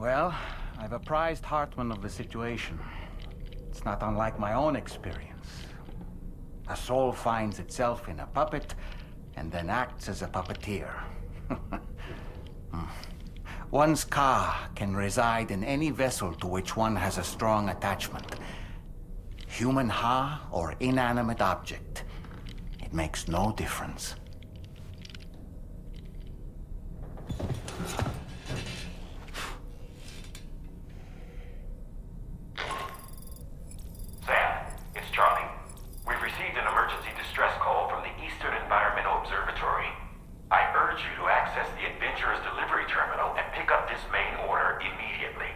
Well, I've apprised Hartman of the situation. It's not unlike my own experience. A soul finds itself in a puppet and then acts as a puppeteer. One's ka can reside in any vessel to which one has a strong attachment. Human ha or inanimate object. It makes no difference. Sam, it's Charlie. We've received an emergency distress call from the Eastern Environmental Observatory. I urge you to access the Adventurer's delivery terminal and pick up this main order immediately.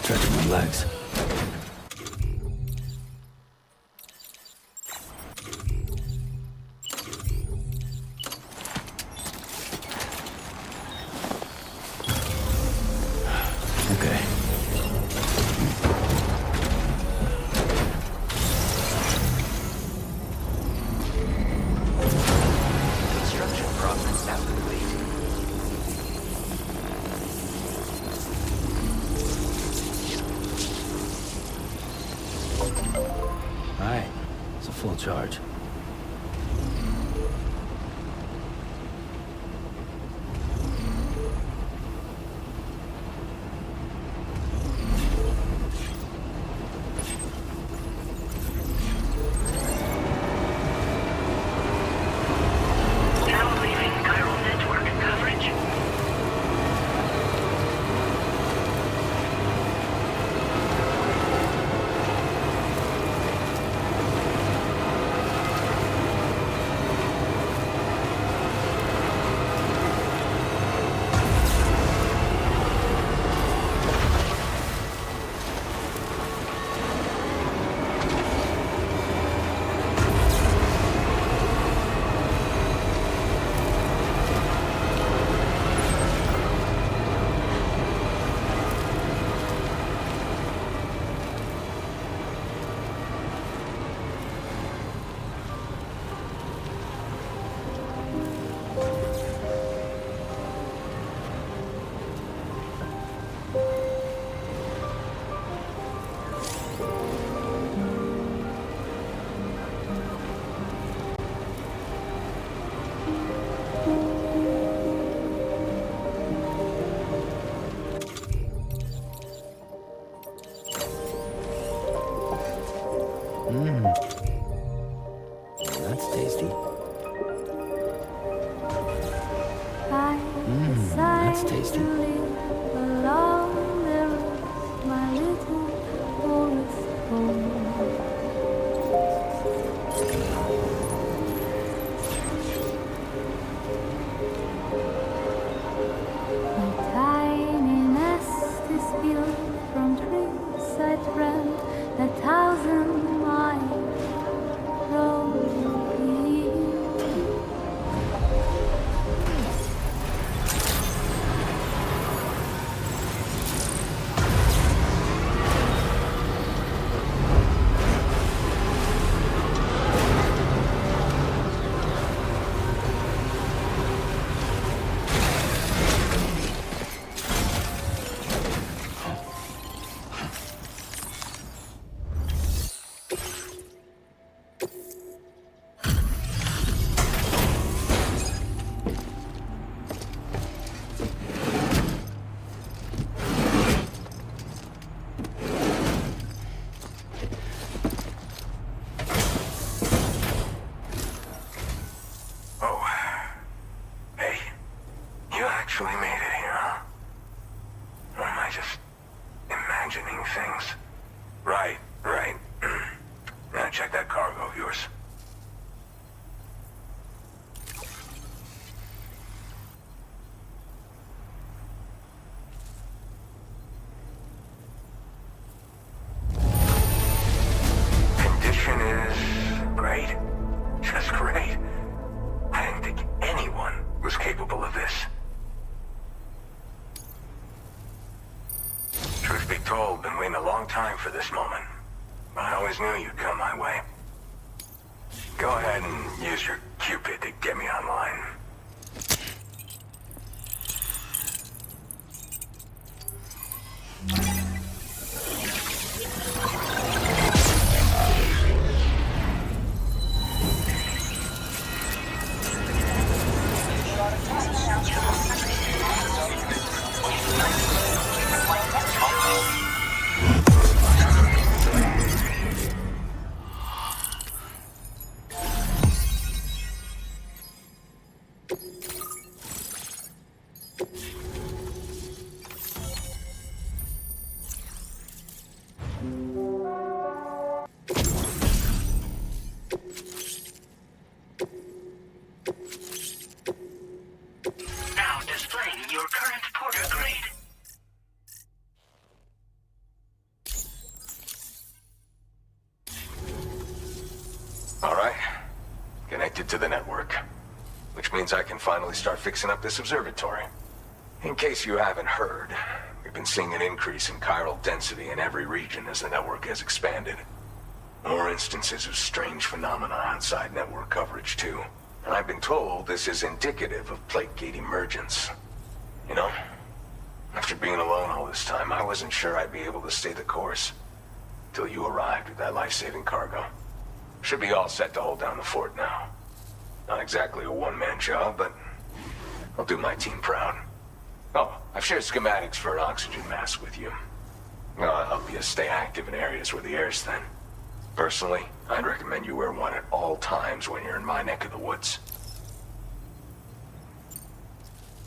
Stretching my legs. Okay. Construction progress now complete. Alright, it's a full charge. Now leaving chiral network coverage. That's tasty. That's tasty. Along the road, my little forest home. My tiny nest is built from trees I dreamt 1,000 miles from here. Oh. Hey. You actually made it here, huh? Or am I just imagining things? Right. Now check that cargo of yours. Condition is great. Just great. I didn't think anyone was capable of this. Truth be told, been waiting a long time for this moment. But I always knew you'd come my way. Go ahead and use your Cupid to get me online. to the network. Which means I can finally start fixing up this observatory. In case you haven't heard, we've been seeing an increase in chiral density in every region as the network has expanded. More instances of strange phenomena outside network coverage too. And I've been told this is indicative of plate gate emergence. You know, after being alone all this time, I wasn't sure I'd be able to stay the course. Till you arrived with that life-saving cargo. Should be all set to hold down the fort now. Not exactly a one-man job, but I'll do my team proud. Oh, I've shared schematics for an oxygen mask with you. I'll help you stay active in areas where the air's thin. Personally, I'd recommend you wear one at all times when you're in my neck of the woods.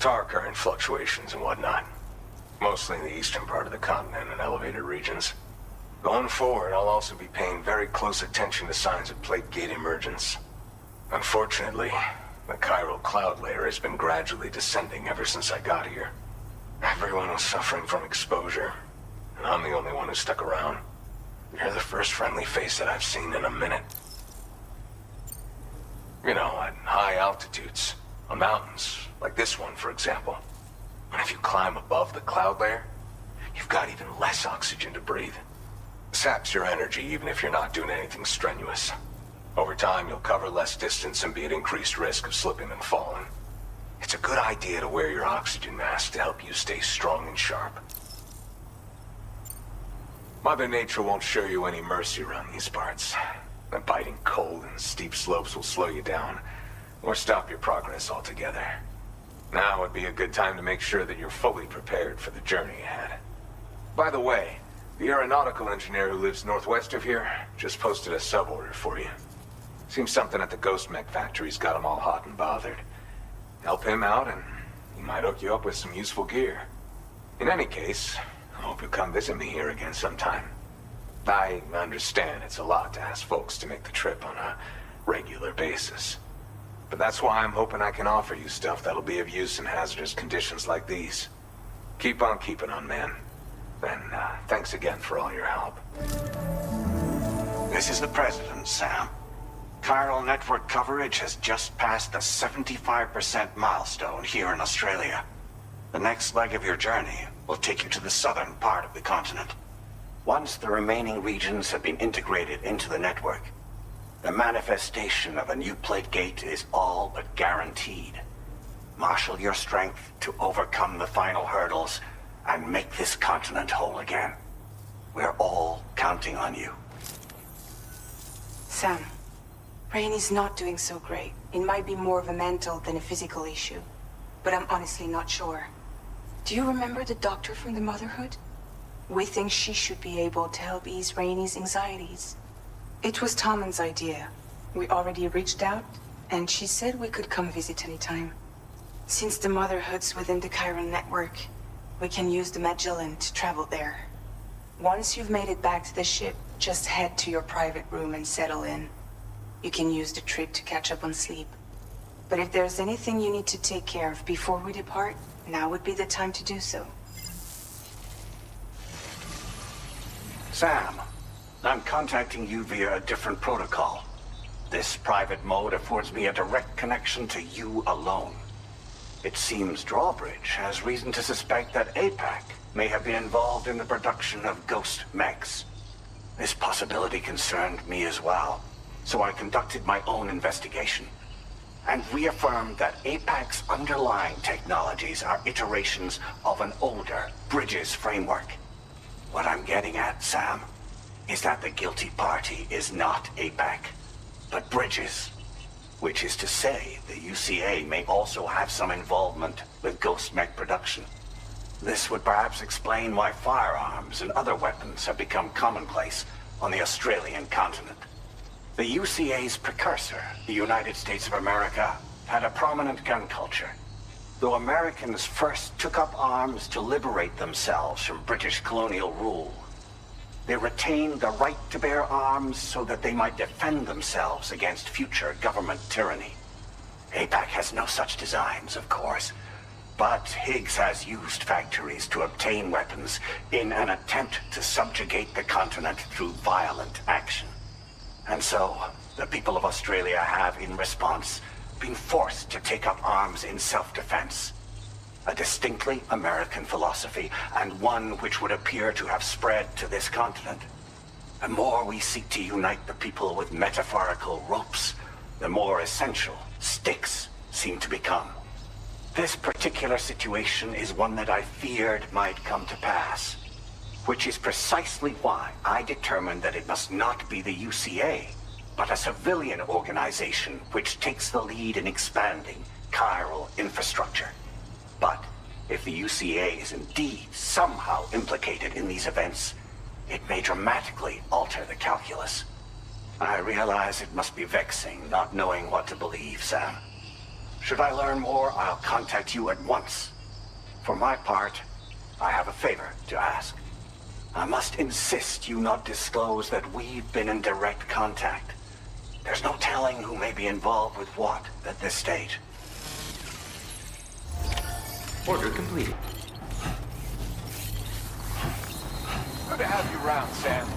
Tar current fluctuations and whatnot. Mostly in the eastern part of the continent and elevated regions. Going forward, I'll also be paying very close attention to signs of plate gate emergence. Unfortunately, the chiral cloud layer has been gradually descending ever since I got here. Everyone was suffering from exposure, and I'm the only one who stuck around. You're the first friendly face that I've seen in a minute. You know, at high altitudes, on mountains, like this one, for example. And if you climb above the cloud layer, you've got even less oxygen to breathe. Saps your energy even if you're not doing anything strenuous. Over time, you'll cover less distance and be at increased risk of slipping and falling. It's a good idea to wear your oxygen mask to help you stay strong and sharp. Mother Nature won't show you any mercy around these parts. The biting cold and steep slopes will slow you down, or stop your progress altogether. Now would be a good time to make sure that you're fully prepared for the journey ahead. By the way, the aeronautical engineer who lives northwest of here just posted a sub-order for you. Seems something at the Ghost Mech factory's got him all hot and bothered. Help him out and he might hook you up with some useful gear. In any case, I hope you'll come visit me here again sometime. I understand it's a lot to ask folks to make the trip on a regular basis. But that's why I'm hoping I can offer you stuff that'll be of use in hazardous conditions like these. Keep on keeping on, man. And thanks again for all your help. This is the President, Sam. Chiral network coverage has just passed the 75% milestone here in Australia. The next leg of your journey will take you to the southern part of the continent. Once the remaining regions have been integrated into the network, the manifestation of a new plate gate is all but guaranteed. Marshal your strength to overcome the final hurdles and make this continent whole again. We're all counting on you. Sam, Rainey's not doing so great. It might be more of a mental than a physical issue, but I'm honestly not sure. Do you remember the doctor from the Motherhood? We think she should be able to help ease Rainey's anxieties. It was Tommen's idea. We already reached out, and she said we could come visit anytime. Since the Motherhood's within the Chiron network, we can use the Magellan to travel there. Once you've made it back to the ship, just head to your private room and settle in. You can use the trip to catch up on sleep. But if there's anything you need to take care of before we depart, now would be the time to do so. Sam, I'm contacting you via a different protocol. This private mode affords me a direct connection to you alone. It seems Drawbridge has reason to suspect that APAC may have been involved in the production of ghost mechs. This possibility concerned me as well, so I conducted my own investigation and reaffirmed that APAC's underlying technologies are iterations of an older Bridges framework. What I'm getting at, Sam, is that the guilty party is not APAC, but Bridges. Which is to say, the UCA may also have some involvement with ghost mech production. This would perhaps explain why firearms and other weapons have become commonplace on the Australian continent. The UCA's precursor, the United States of America, had a prominent gun culture. Though Americans first took up arms to liberate themselves from British colonial rule, they retained the right to bear arms so that they might defend themselves against future government tyranny. APAC has no such designs, of course, but Higgs has used factories to obtain weapons in an attempt to subjugate the continent through violent action. And so, the people of Australia have, in response, been forced to take up arms in self-defense. A distinctly American philosophy, and one which would appear to have spread to this continent. The more we seek to unite the people with metaphorical ropes, the more essential sticks seem to become. This particular situation is one that I feared might come to pass, which is precisely why I determined that it must not be the UCA, but a civilian organization which takes the lead in expanding chiral infrastructure. But if the UCA is indeed somehow implicated in these events, it may dramatically alter the calculus. I realize it must be vexing not knowing what to believe, Sam. Should I learn more, I'll contact you at once. For my part, I have a favor to ask. I must insist you not disclose that we've been in direct contact. There's no telling who may be involved with what at this stage. Order completed. Good to have you around, Sam.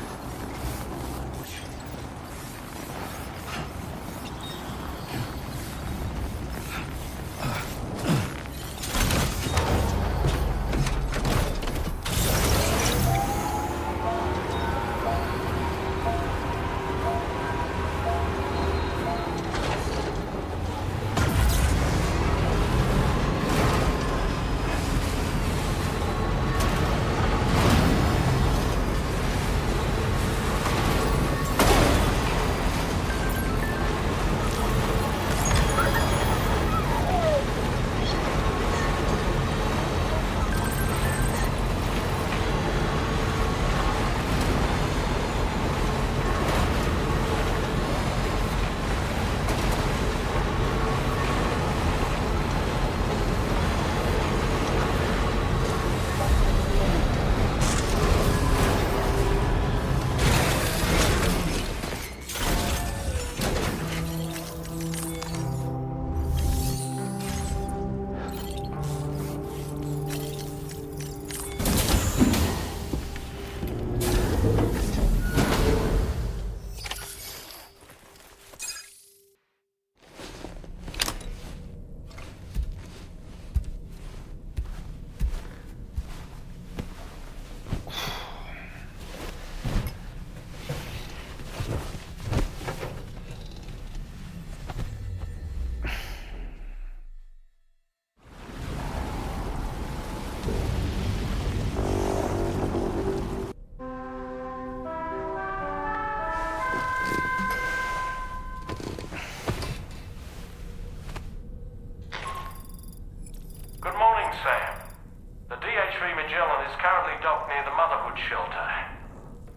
Shelter.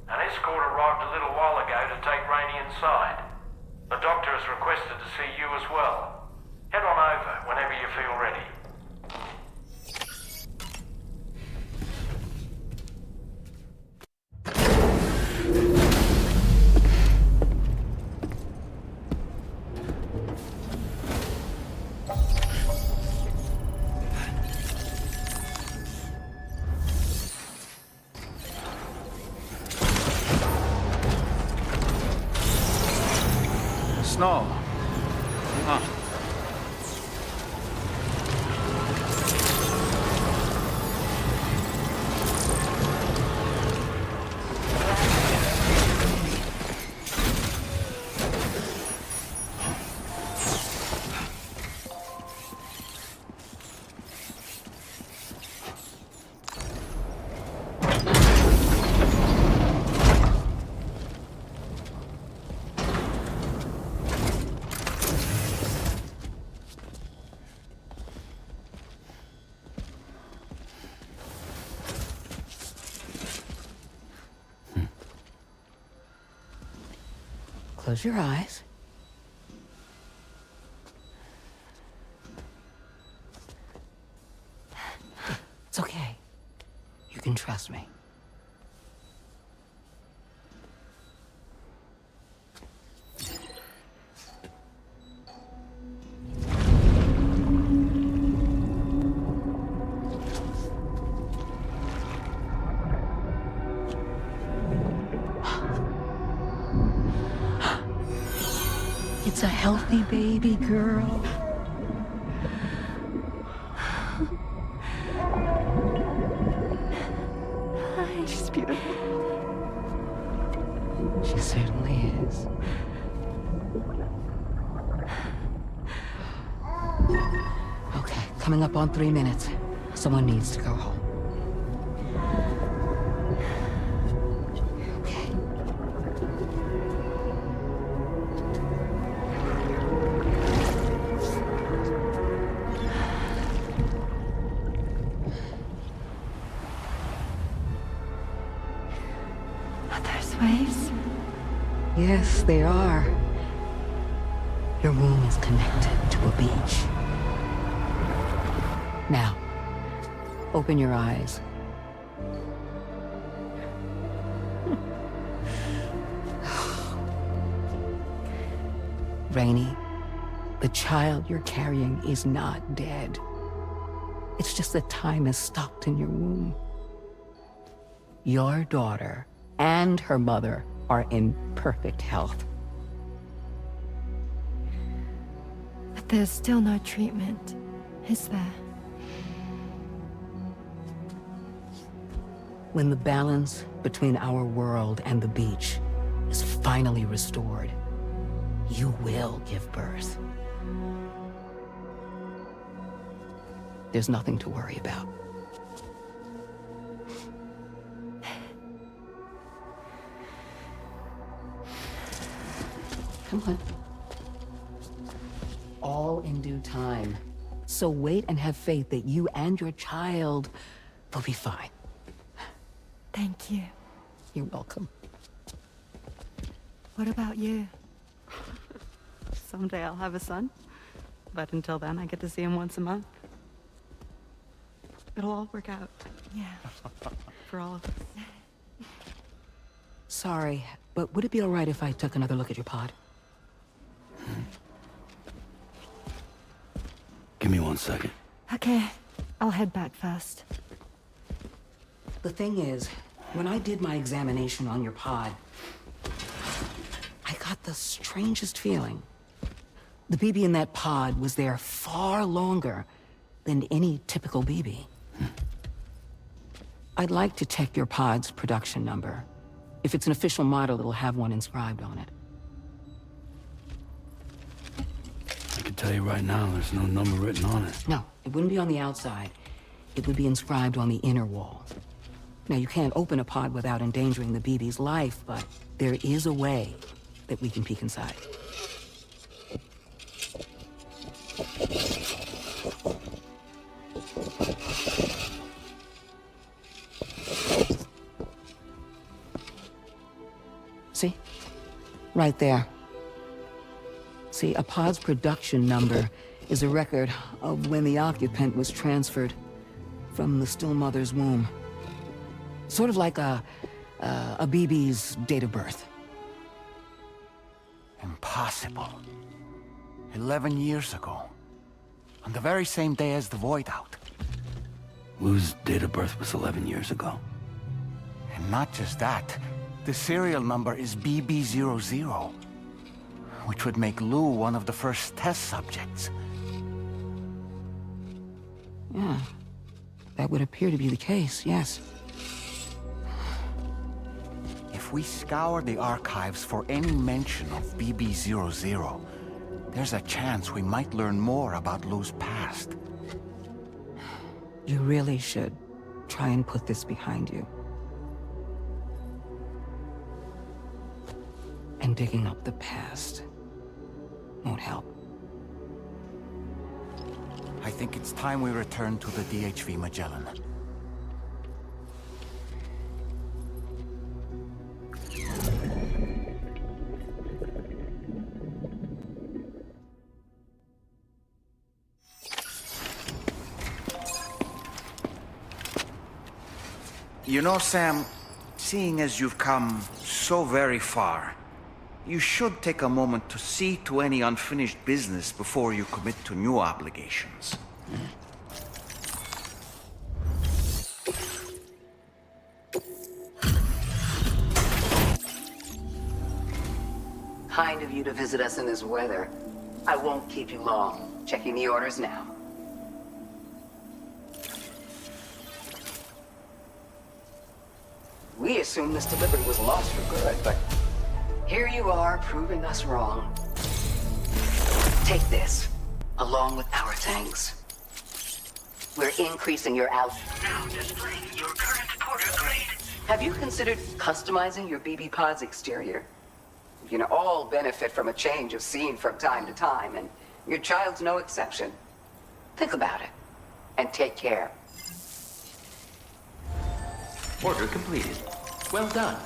An escort arrived a little while ago to take Rainey inside. The doctor has requested to see you as well. Head on over whenever you feel ready. Snow. Huh. Close your eyes. It's okay. You can trust me. It's a healthy baby girl. She's beautiful. She certainly is. Okay, coming up on 3 minutes. Someone needs to go home. There's waves. Yes, they are. Your womb is connected to a beach. Now, open your eyes. Rainey, the child you're carrying is not dead. It's just that time has stopped in your womb. Your daughter and her mother are in perfect health. But there's still no treatment, is there? When the balance between our world and the beach is finally restored, you will give birth. There's nothing to worry about. Come on. All in due time. So wait and have faith that you and your child will be fine. Thank you. You're welcome. What about you? Someday I'll have a son, but until then I get to see him once a month. It'll all work out. Yeah. For all of us. Sorry, but would it be all right if I took another look at your pod? Give me 1 second. Okay, I'll head back first. The thing is, when I did my examination on your pod, I got the strangest feeling. The BB in that pod was there far longer than any typical BB. I'd like to check your pod's production number. If it's an official model, it'll have one inscribed on it. I can tell you right now, there's no number written on it. No, it wouldn't be on the outside. It would be inscribed on the inner wall. Now, you can't open a pod without endangering the BB's life, but there is a way that we can peek inside. See? Right there. See, a pod's production number is a record of when the occupant was transferred from the still mother's womb. Sort of like a BB's date of birth. Impossible. 11 years ago. On the very same day as the void out. Lou's date of birth was 11 years ago. And not just that, the serial number is BB00, which would make Lou one of the first test subjects. Yeah, that would appear to be the case, yes. If we scour the archives for any mention of BB00, there's a chance we might learn more about Lou's past. You really should try and put this behind you. And digging up the past won't help. I think it's time we return to the DHV Magellan. You know, Sam, seeing as you've come so very far, you should take a moment to see to any unfinished business before you commit to new obligations. Kind of you to visit us in this weather. I won't keep you long. Checking the orders now. We assumed this delivery was lost for good, but here you are proving us wrong. Take this, along with our tanks. We're increasing your output. Now displaying your current porter grade. Have you considered customizing your BB pod's exterior? You can all benefit from a change of scene from time to time, and your child's no exception. Think about it, and take care. Order completed. Well done.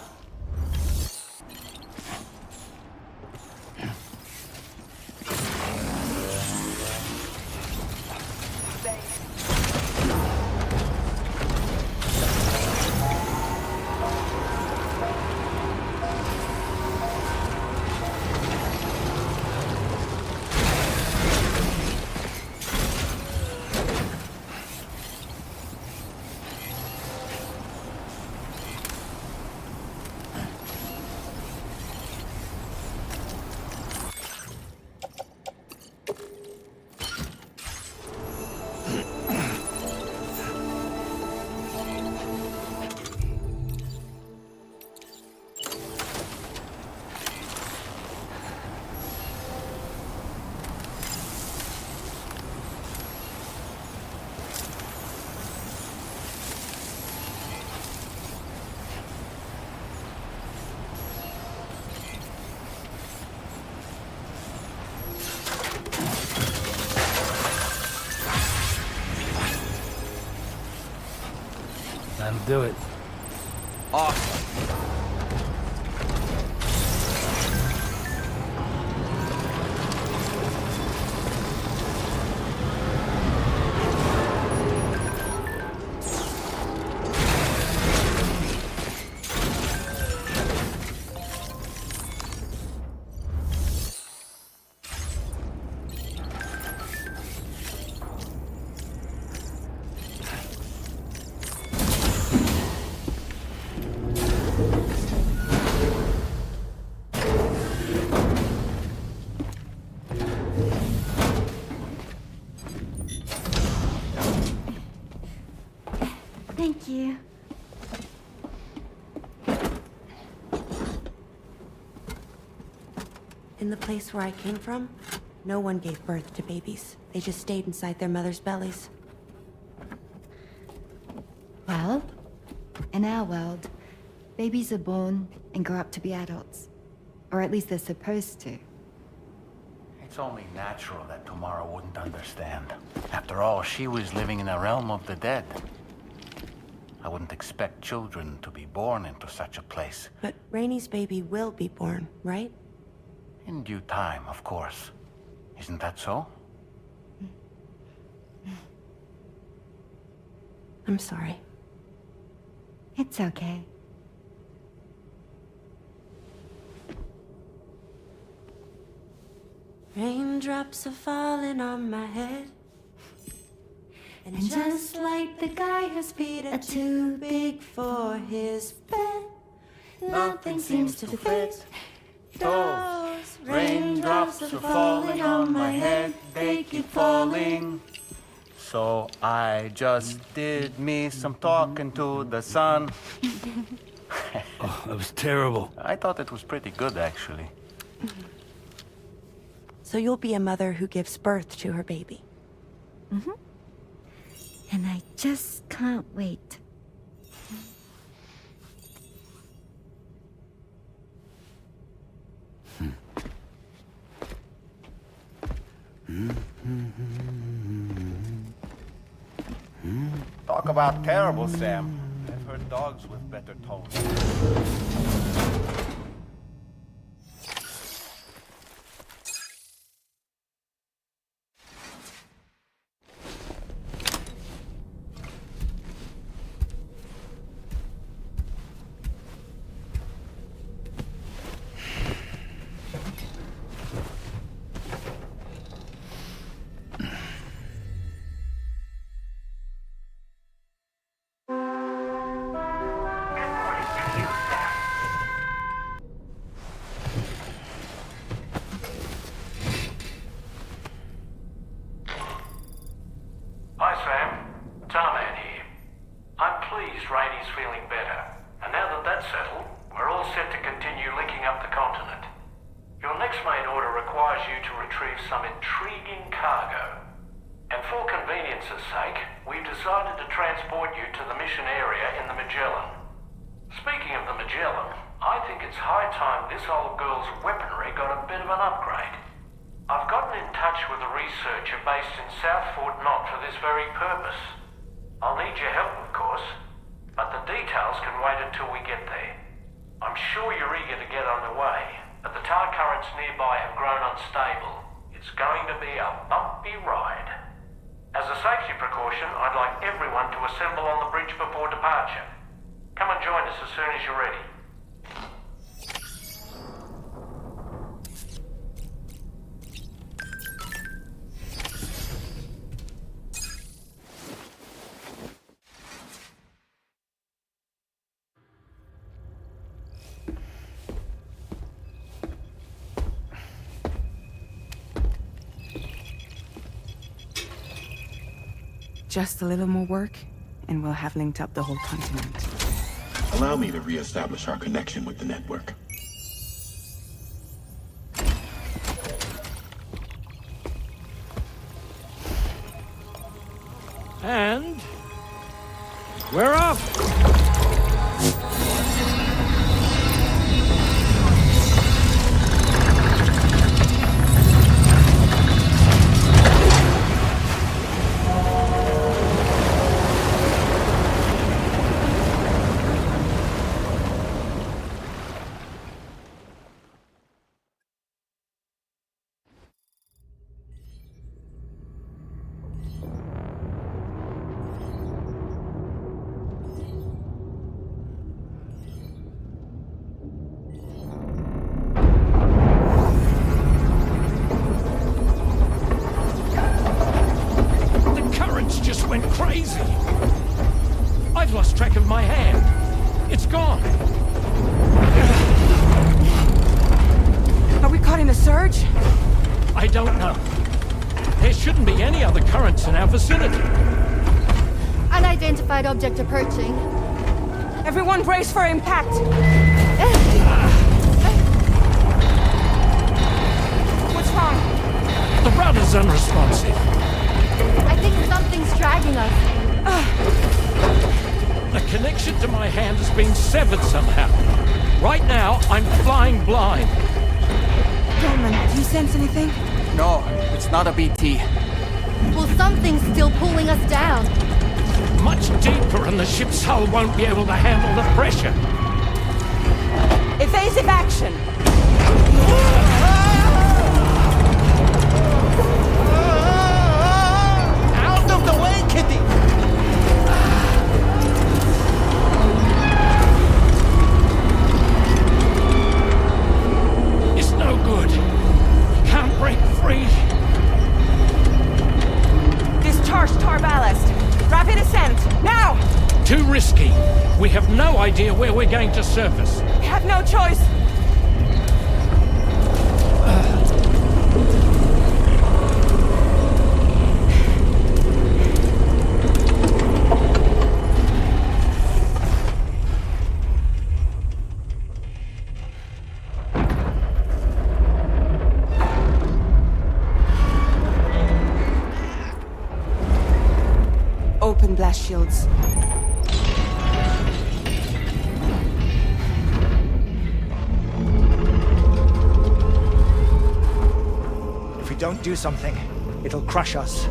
That'll do it. Awesome. Thank you. In the place where I came from, no one gave birth to babies. They just stayed inside their mother's bellies. Well, in our world, babies are born and grow up to be adults. Or at least they're supposed to. It's only natural that Tamara wouldn't understand. After all, she was living in a realm of the dead. I wouldn't expect children to be born into such a place. But Rainey's baby will be born, right? In due time, of course. Isn't that so? I'm sorry. It's okay. Raindrops are falling on my head. And just like the guy whose feet are too big for his bed, nothing seems to fit. Those raindrops are falling on my head, they keep falling. So I just did me some talking to the sun. Oh, that was terrible. I thought it was pretty good, actually. So you'll be a mother who gives birth to her baby. Mm-hmm. And I just can't wait. Talk about terrible, Sam. I've heard dogs with better tones. Reporting to you, Sam. Dylan, I think it's high time this old girl's weaponry got a bit of an upgrade. I've gotten in touch with a researcher based in South Fort Knott for this very purpose. I'll need your help, of course, but the details can wait until we get there. I'm sure you're eager to get underway, but the tide currents nearby have grown unstable. It's going to be a bumpy ride. As a safety precaution, I'd like everyone to assemble on the bridge before departure. Come and join us as soon as you're ready. Just a little more work, and we'll have linked up the whole continent. Allow me to re-establish our connection with the network. And we're off! Crazy! I've lost track of my hand. It's gone. Are we caught in a surge? I don't know. There shouldn't be any other currents in our vicinity. Unidentified object approaching. Everyone brace for impact! What's wrong? The rudder's unresponsive. I think something's dragging us. The connection to my hand has been severed somehow. Right now, I'm flying blind. Roman, do you sense anything? No, it's not a BT. Well, something's still pulling us down. Much deeper, and the ship's hull won't be able to handle the pressure. Evasive action! Out of the way, Kitty! It's no good. Can't break free. Discharge tar ballast. Rapid ascent, now! Too risky. We have no idea where we're going to surface. We have no choice. Open blast shields. If we don't do something, it'll crush us.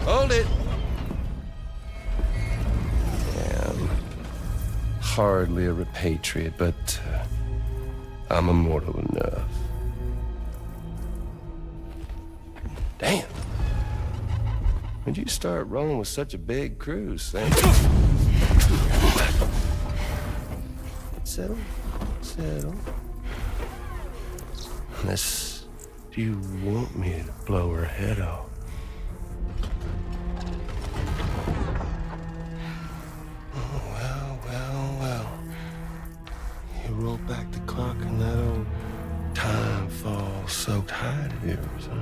Hold it! Yeah, I'm hardly a repatriate, but I'm immortal enough. Damn. When'd you start rolling with such a big crew, Sam? Settle. Settle. Unless you want me to blow her head off. yours, huh?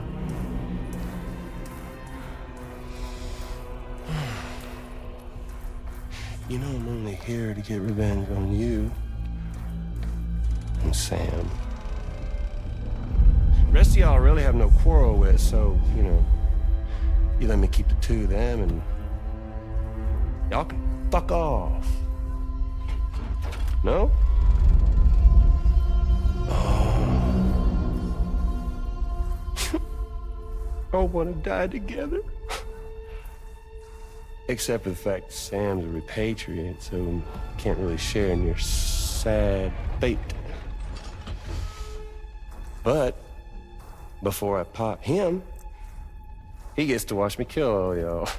You know I'm only here to get revenge on you and Sam. The rest of y'all I really have no quarrel with, so, you know, you let me keep the two of them and y'all can fuck off. No? All want to die together. Except for the fact that Sam's a repatriate, so can't really share in your sad fate. But before I pop him, he gets to watch me kill all y'all.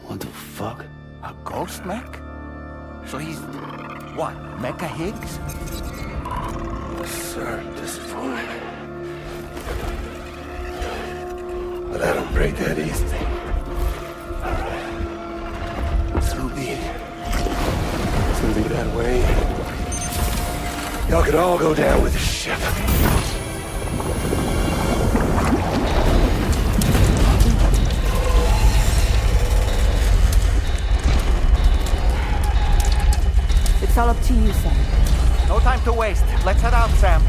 What the fuck? A ghost mech? So he's, what, Mecha Higgs? Sorry to disappoint. But I don't break that easy. So be it. It's gonna be that way. Y'all could all go down with the ship. It's all up to you, Sam. No time to waste. Let's head out, Sam.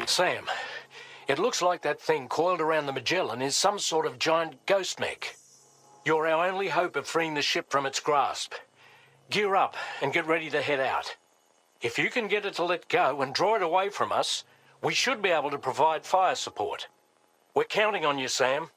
Sam, it looks like that thing coiled around the Magellan is some sort of giant ghost mech. You're our only hope of freeing the ship from its grasp. Gear up and get ready to head out. If you can get it to let go and draw it away from us, we should be able to provide fire support. We're counting on you, Sam.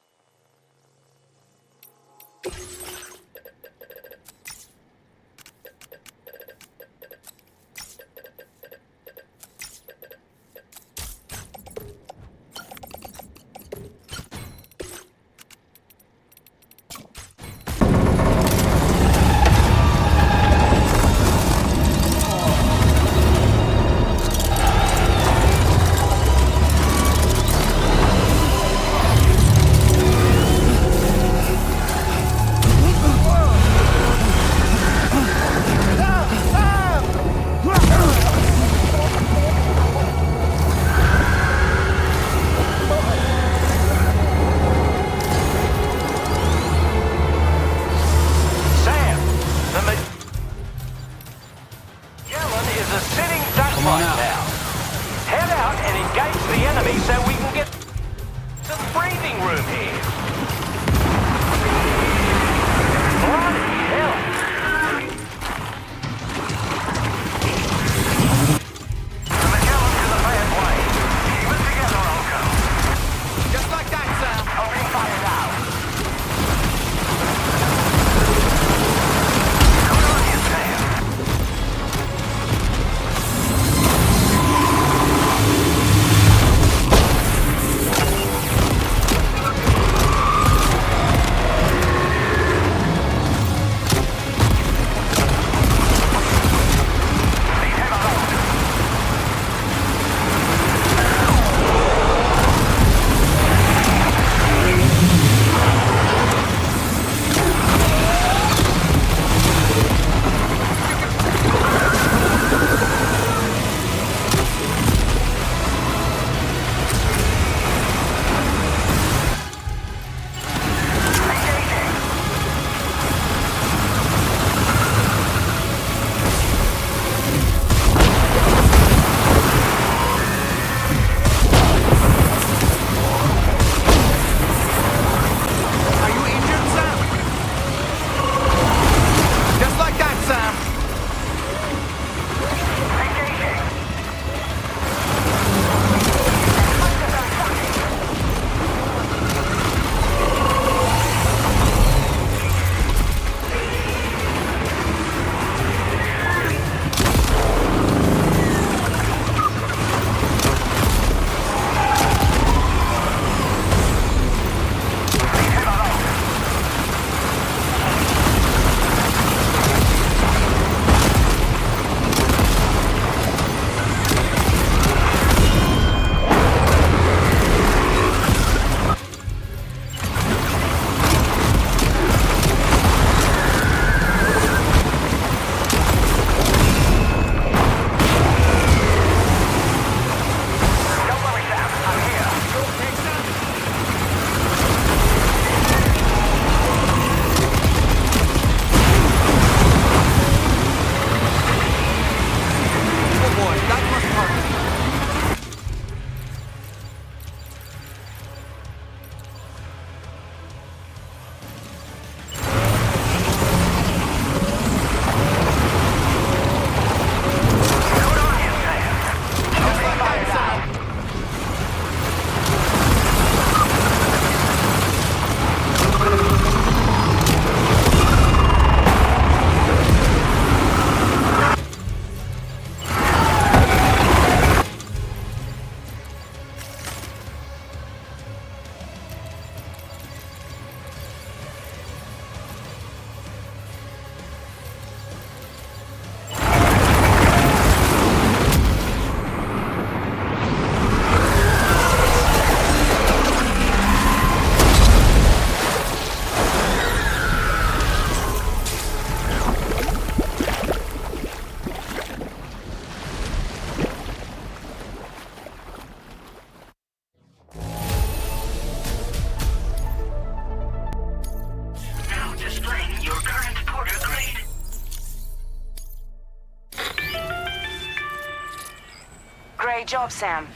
job, Sam.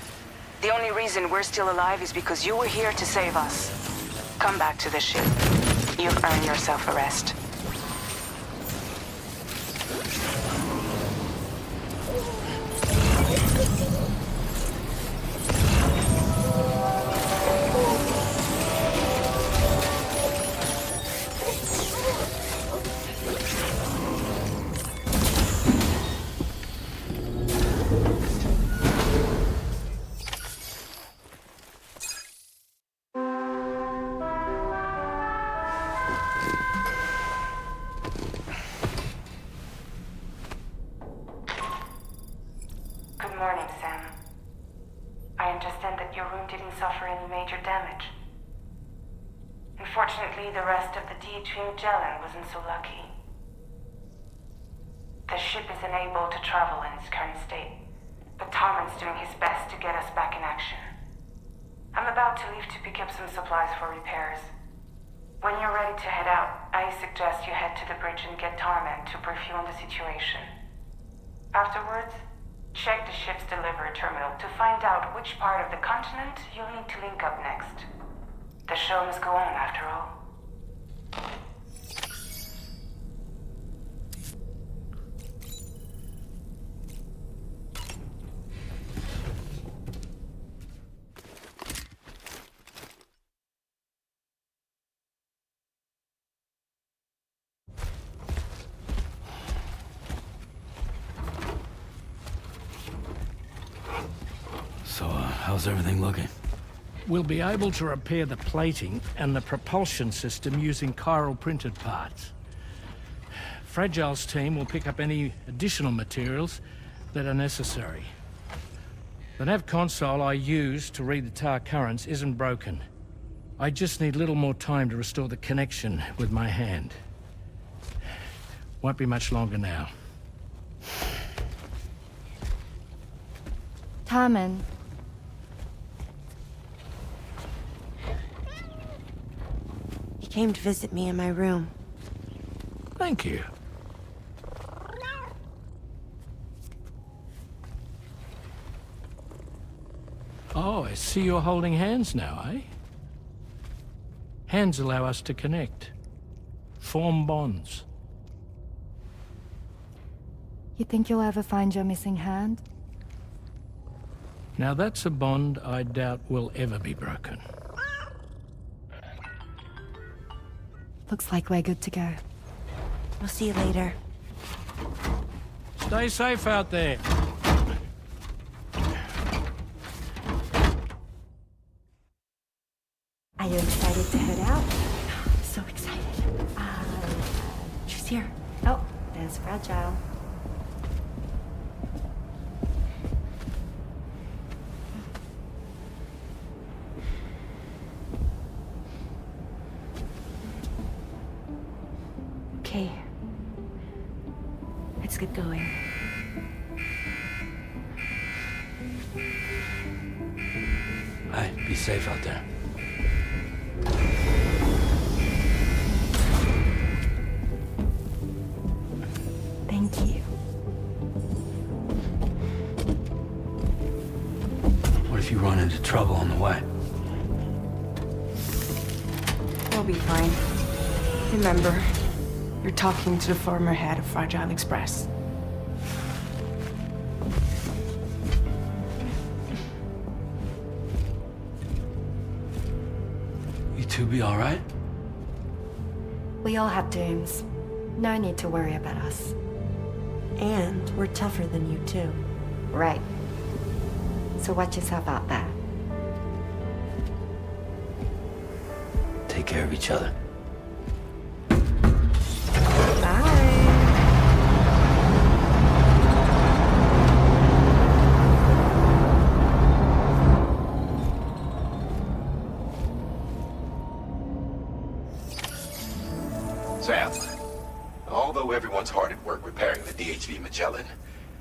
The only reason we're still alive is because you were here to save us. Come back to the ship. You've earned yourself a rest. Good morning, Sam. I understand that your room didn't suffer any major damage. Unfortunately, the rest of the DHV Magellan wasn't so lucky. The ship is unable to travel in its current state, but Tarman's doing his best to get us back in action. I'm about to leave to pick up some supplies for repairs. When you're ready to head out, I suggest you head to the bridge and get Tarman to brief you on the situation. Afterwards, check the ship's delivery terminal to find out which part of the continent you'll need to link up next. The show must go on, after all. So, how's everything looking? We'll be able to repair the plating and the propulsion system using chiral printed parts. Fragile's team will pick up any additional materials that are necessary. The nav console I use to read the tar currents isn't broken. I just need a little more time to restore the connection with my hand. Won't be much longer now. Tarman. He came to visit me in my room. Thank you. Oh, I see you're holding hands now, eh? Hands allow us to connect. Form bonds. You think you'll ever find your missing hand? Now that's a bond I doubt will ever be broken. Looks like we're good to go. We'll see you later. Stay safe out there. Are you excited to head out? So excited. She's here. Oh, there's Fragile. Okay. Let's get going. Hey, be safe out there. Thank you. What if you run into trouble on the way? We'll be fine. Remember, you're talking to the former head of Fragile Express. You two be all right? We all have dooms. No need to worry about us. And we're tougher than you, too. Right. So watch yourself out there. Take care of each other. Sam, although everyone's hard at work repairing the DHV Magellan,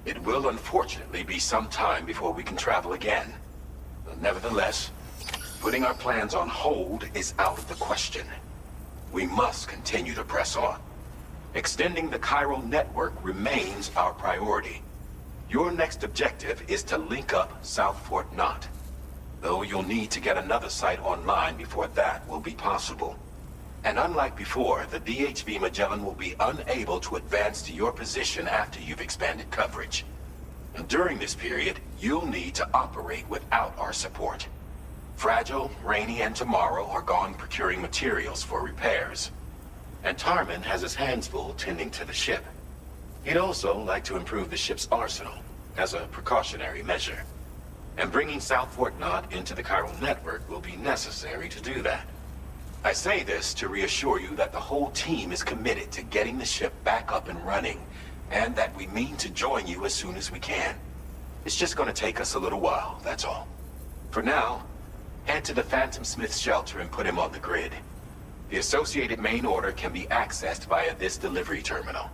it will unfortunately be some time before we can travel again. Nevertheless, putting our plans on hold is out of the question. We must continue to press on. Extending the chiral network remains our priority. Your next objective is to link up South Fort Knot. Though you'll need to get another site online before that will be possible. And unlike before, the DHV Magellan will be unable to advance to your position after you've expanded coverage. And during this period, you'll need to operate without our support. Fragile, Rainey, and Tomorrow are gone procuring materials for repairs. And Tarman has his hands full tending to the ship. He'd also like to improve the ship's arsenal, as a precautionary measure. And bringing South Fort Knot into the chiral network will be necessary to do that. I say this to reassure you that the whole team is committed to getting the ship back up and running, and that we mean to join you as soon as we can. It's just gonna take us a little while, that's all. For now, head to the Phantom Smith shelter and put him on the grid. The associated main order can be accessed via this delivery terminal.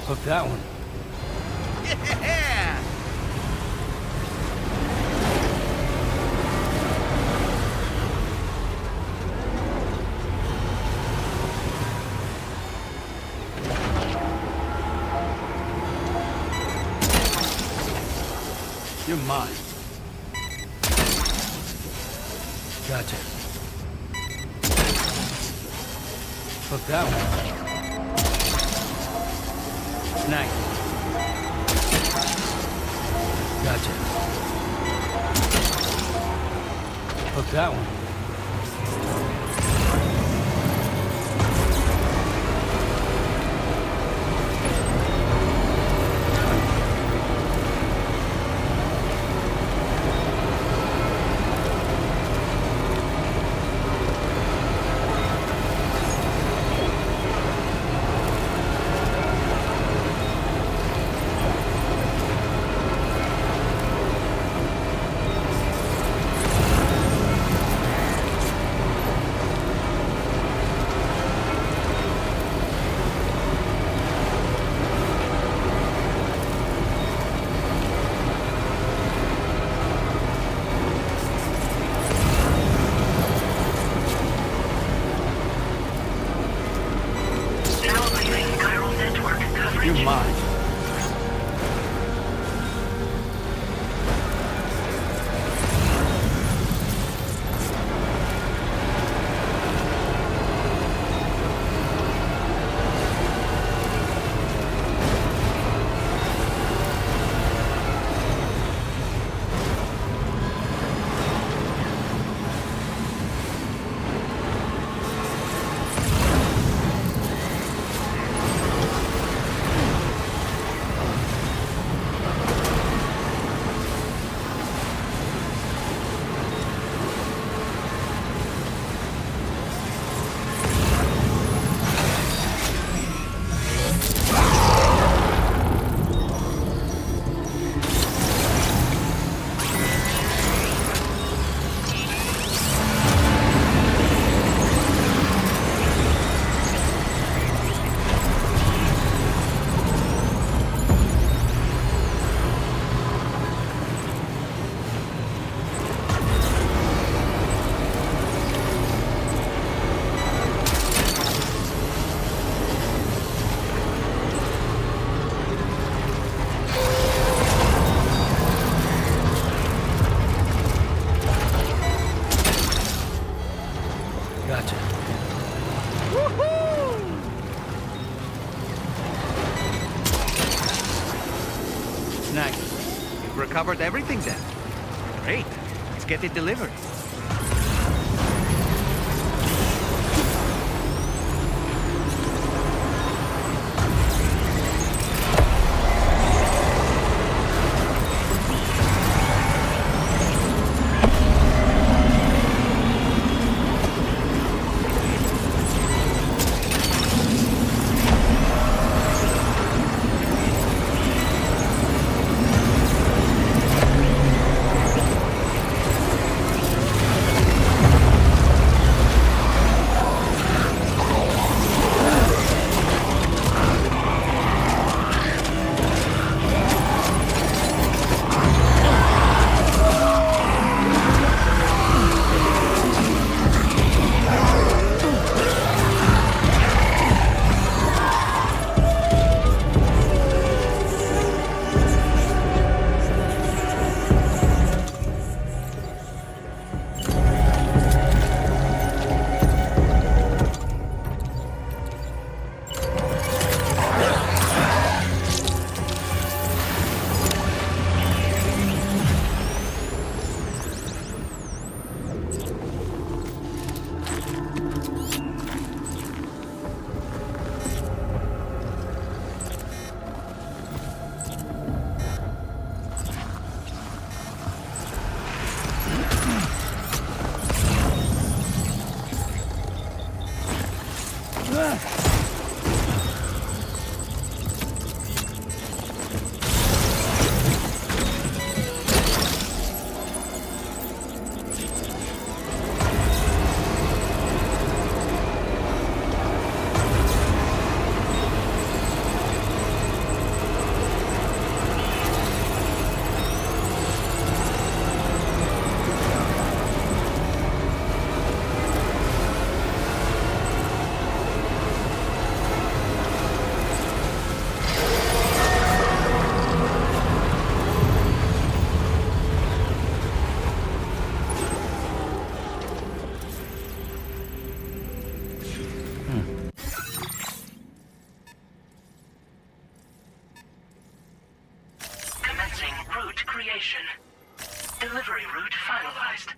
Hook that one. Yeah! You're mine. Gotcha. Hook that one. Snag. Gotcha. Hook that one. You're mine. Gotcha. Woohoo! Snag. You've recovered everything then. Great. Let's get it delivered. destination. Delivery route finalized.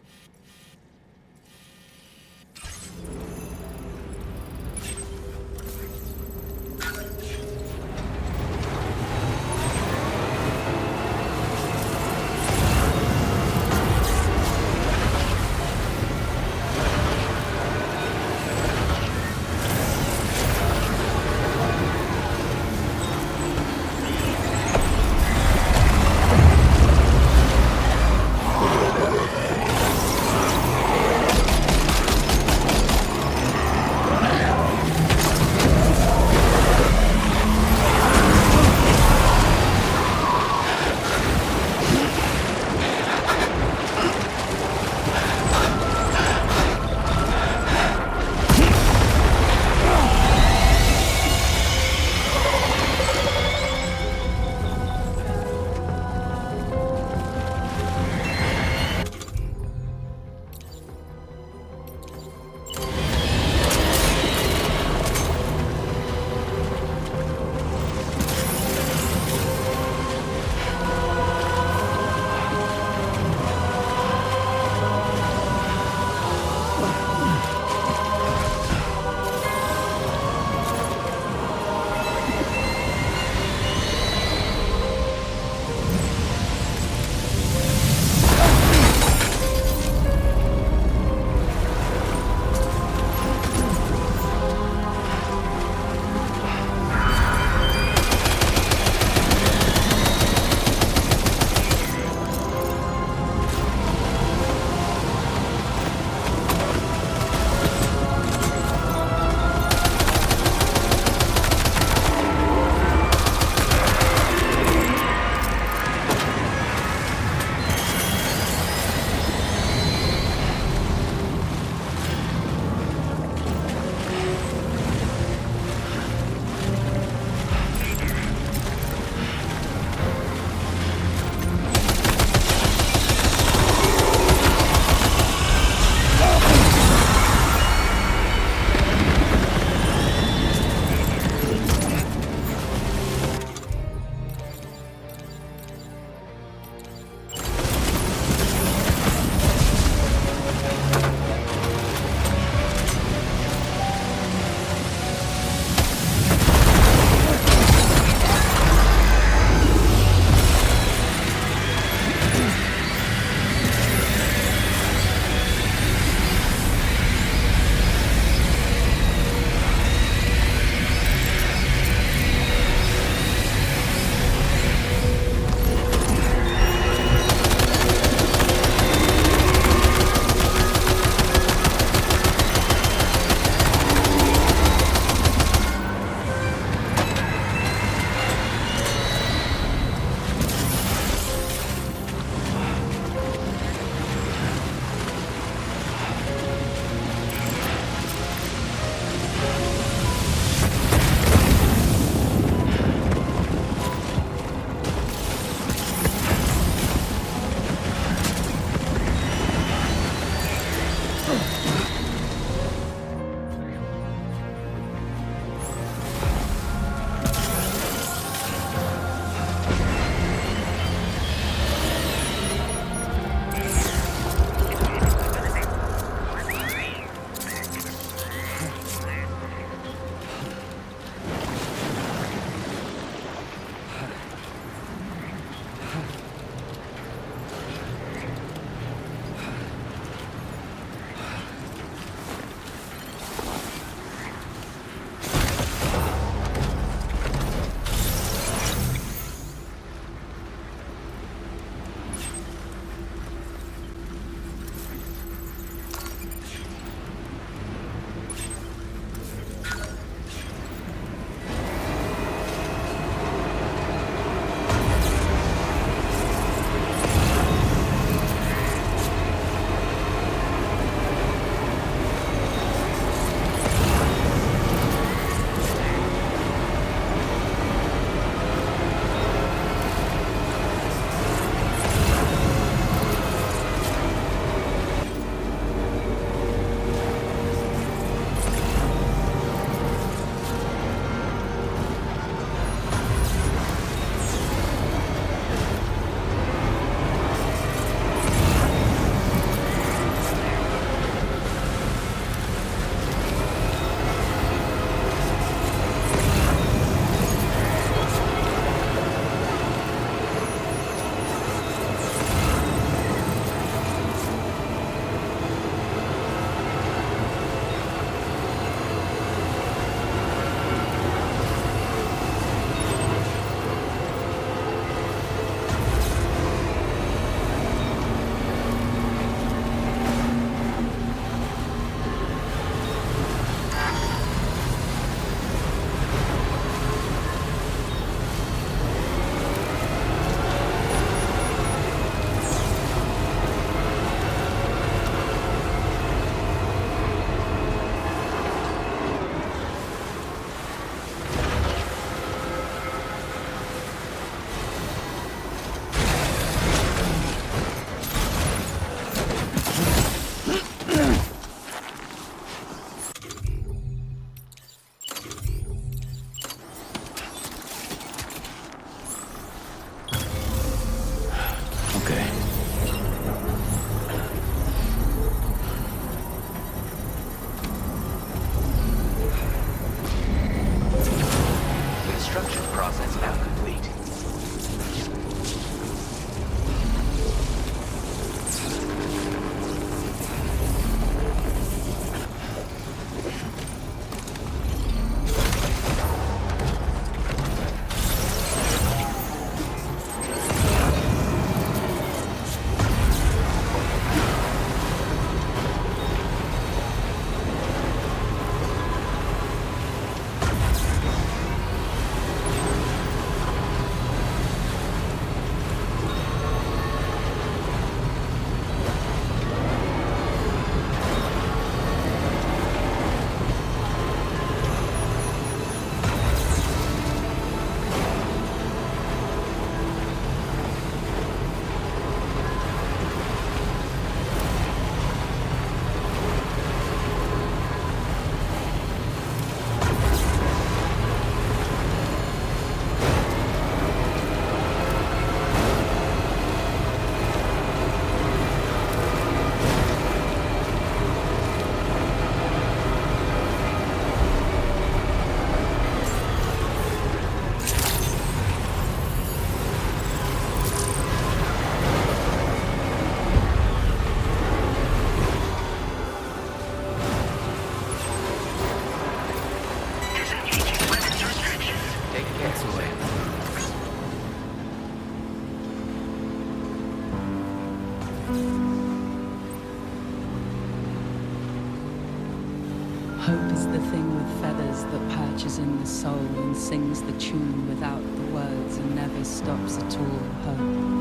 Hope is the thing with feathers that perches in the soul and sings the tune without the words and never stops at all. Hope.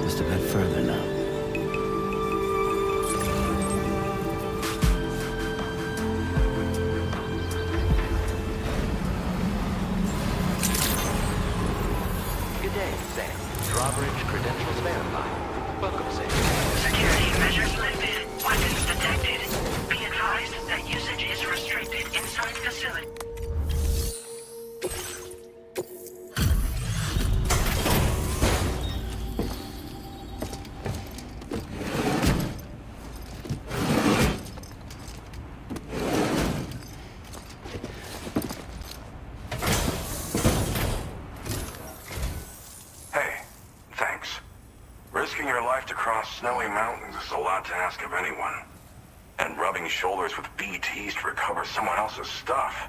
Just a bit further now. Good day, Sam. Drawbridge credentials verified. Welcome, Sam. Security measures lifted. Weapons detected. Be advised that usage is restricted inside facility. Risking your life to cross snowy mountains is a lot to ask of anyone. And rubbing shoulders with BTs to recover someone else's stuff,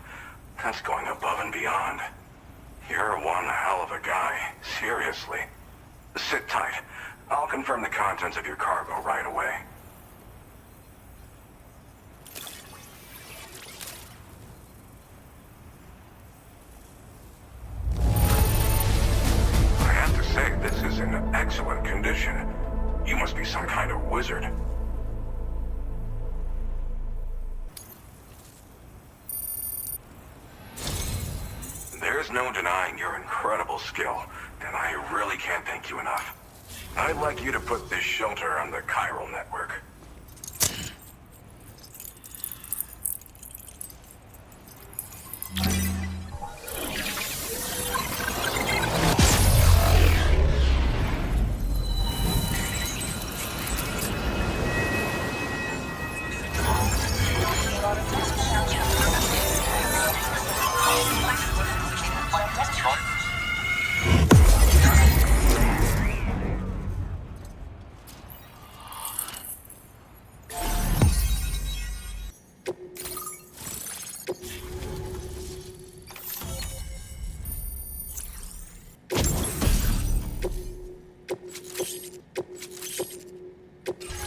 that's going above and beyond. You're one hell of a guy, seriously. Sit tight. I'll confirm the contents of your cargo right away. I have to say, this is in excellent condition. You must be some kind of wizard. There's no denying your incredible skill, and I really can't thank you enough. I'd like you to put this shelter on the chiral network.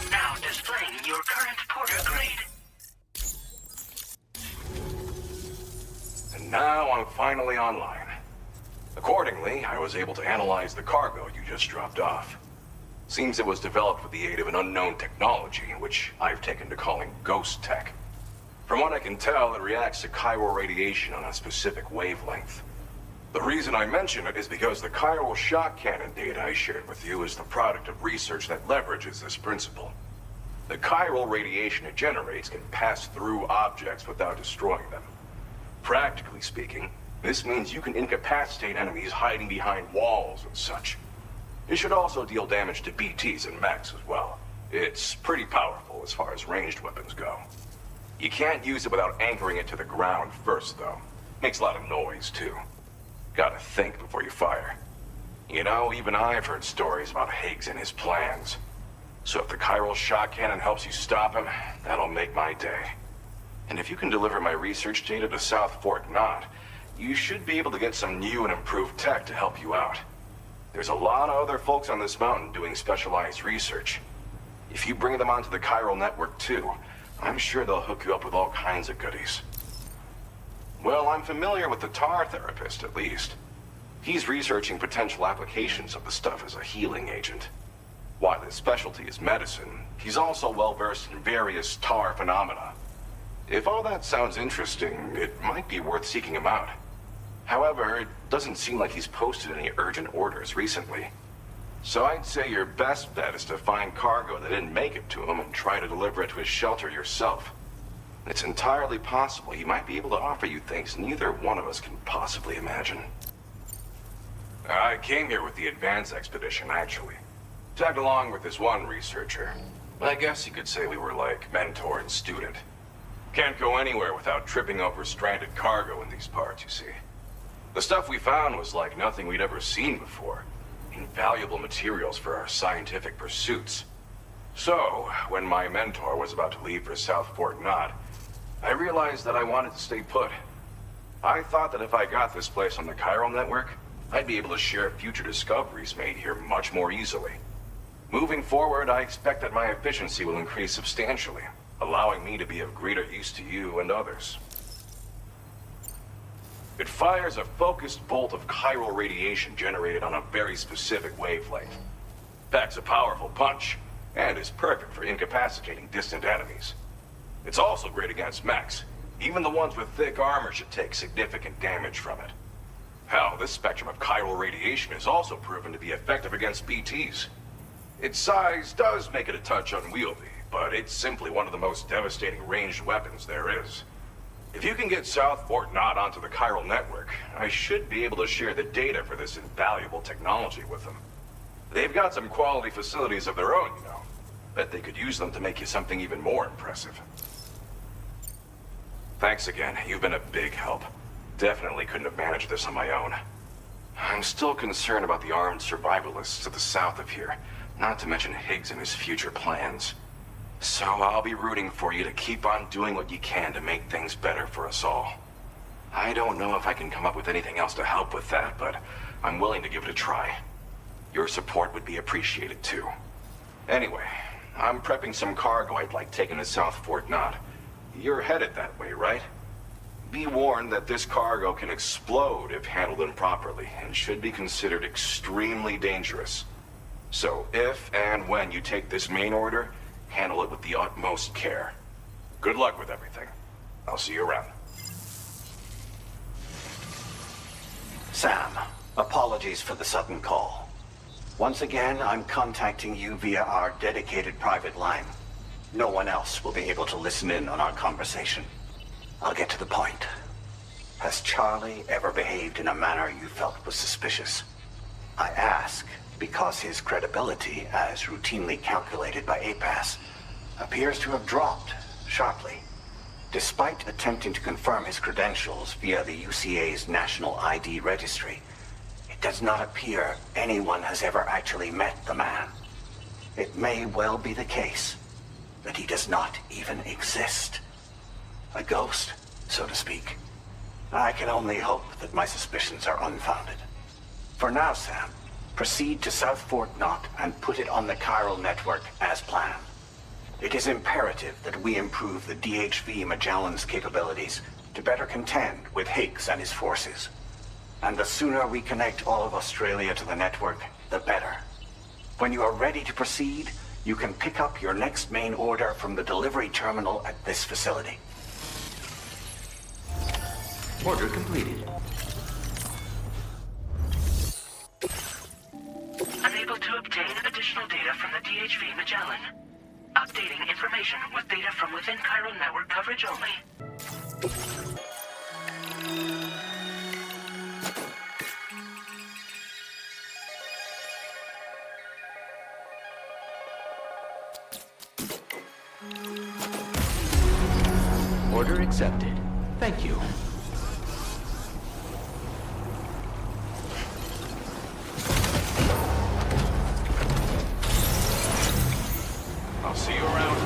Now displaying your current porter grade. And now I'm finally online. Accordingly, I was able to analyze the cargo you just dropped off. Seems it was developed with the aid of an unknown technology, which I've taken to calling ghost tech. From what I can tell, it reacts to chiral radiation on a specific wavelength. The reason I mention it is because the chiral shock cannon data I shared with you is the product of research that leverages this principle. The chiral radiation it generates can pass through objects without destroying them. Practically speaking, this means you can incapacitate enemies hiding behind walls and such. It should also deal damage to BTs and mechs as well. It's pretty powerful as far as ranged weapons go. You can't use it without anchoring it to the ground first, though. Makes a lot of noise, too. Gotta think before you fire. You know, even I've heard stories about Higgs and his plans. So if the chiral shock cannon helps you stop him, that'll make my day. And if you can deliver my research data to South Fort Knot, you should be able to get some new and improved tech to help you out. There's a lot of other folks on this mountain doing specialized research. If you bring them onto the chiral network too, I'm sure they'll hook you up with all kinds of goodies. Well, I'm familiar with the tar therapist, at least. He's researching potential applications of the stuff as a healing agent. While his specialty is medicine, he's also well-versed in various tar phenomena. If all that sounds interesting, it might be worth seeking him out. However, it doesn't seem like he's posted any urgent orders recently. So I'd say your best bet is to find cargo that didn't make it to him and try to deliver it to his shelter yourself. It's entirely possible he might be able to offer you things neither one of us can possibly imagine. I came here with the advance expedition, actually. Tagged along with this one researcher. I guess you could say we were like mentor and student. Can't go anywhere without tripping over stranded cargo in these parts, you see. The stuff we found was like nothing we'd ever seen before. Invaluable materials for our scientific pursuits. So, when my mentor was about to leave for South Fort Knot, I realized that I wanted to stay put. I thought that if I got this place on the chiral network, I'd be able to share future discoveries made here much more easily. Moving forward, I expect that my efficiency will increase substantially, allowing me to be of greater use to you and others. It fires a focused bolt of chiral radiation generated on a very specific wavelength. Packs a powerful punch, and is perfect for incapacitating distant enemies. It's also great against mechs. Even the ones with thick armor should take significant damage from it. Hell, this spectrum of chiral radiation is also proven to be effective against BTs. Its size does make it a touch unwieldy, but it's simply one of the most devastating ranged weapons there is. If you can get South Fort Knot onto the chiral network, I should be able to share the data for this invaluable technology with them. They've got some quality facilities of their own, you know. Bet they could use them to make you something even more impressive. Thanks again. You've been a big help. Definitely couldn't have managed this on my own. I'm still concerned about the armed survivalists to the south of here, not to mention Higgs and his future plans. So I'll be rooting for you to keep on doing what you can to make things better for us all. I don't know if I can come up with anything else to help with that, but I'm willing to give it a try. Your support would be appreciated too. Anyway, I'm prepping some cargo I'd like taken to South Fort Knot. You're headed that way, right? Be warned that this cargo can explode if handled improperly, and should be considered extremely dangerous. So if and when you take this main order, handle it with the utmost care. Good luck with everything. I'll see you around. Sam, apologies for the sudden call. Once again, I'm contacting you via our dedicated private line. No one else will be able to listen in on our conversation. I'll get to the point. Has Charlie ever behaved in a manner you felt was suspicious? I ask because his credibility, as routinely calculated by APAS, appears to have dropped sharply. Despite attempting to confirm his credentials via the UCA's National ID Registry, it does not appear anyone has ever actually met the man. It may well be the case that he does not even exist. A ghost, so to speak. I can only hope that my suspicions are unfounded. For now, Sam, proceed to South Fort Knot and put it on the chiral network as planned. It is imperative that we improve the DHV Magellan's capabilities to better contend with Higgs and his forces. And the sooner we connect all of Australia to the network, the better. When you are ready to proceed, you can pick up your next main order from the delivery terminal at this facility. Order completed. Unable to obtain additional data from the DHV Magellan. Updating information with data from within chiral network coverage only. Order accepted. Thank you. I'll see you around.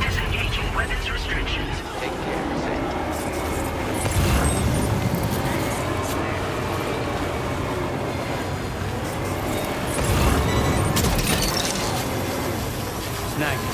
Disengaging weapons restrictions. Take care, Sam. Snagged.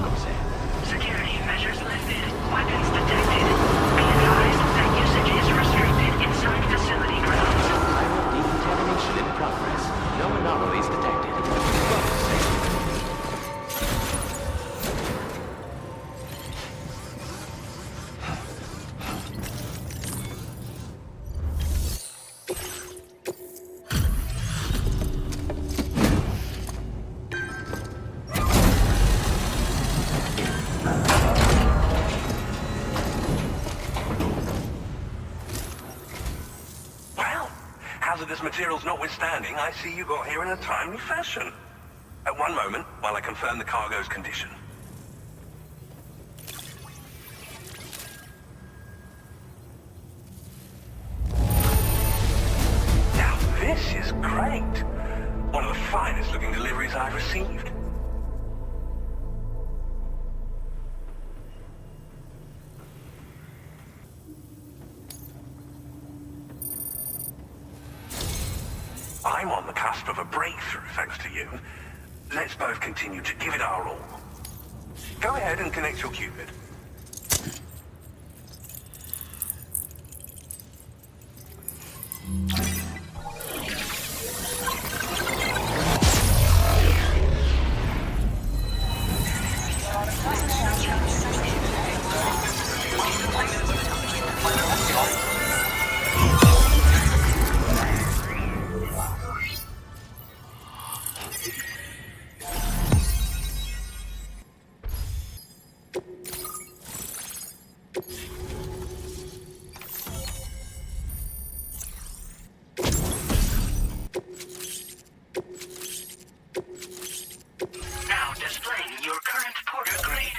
Welcome, Sam. Security measures lifted. Weapons detected. Be advised that usage is restricted inside facility grounds. Viral decontamination in progress. No anomalies detected. Welcome, Sam. Hazardous materials notwithstanding, I see you got here in a timely fashion. At one moment, while I confirm the cargo's condition. Now this is great. One of the finest looking deliveries I've received. I'm on the cusp of a breakthrough, thanks to you. Let's both continue to give it our all. Go ahead and connect your Cupid. Now displaying your current porter grade.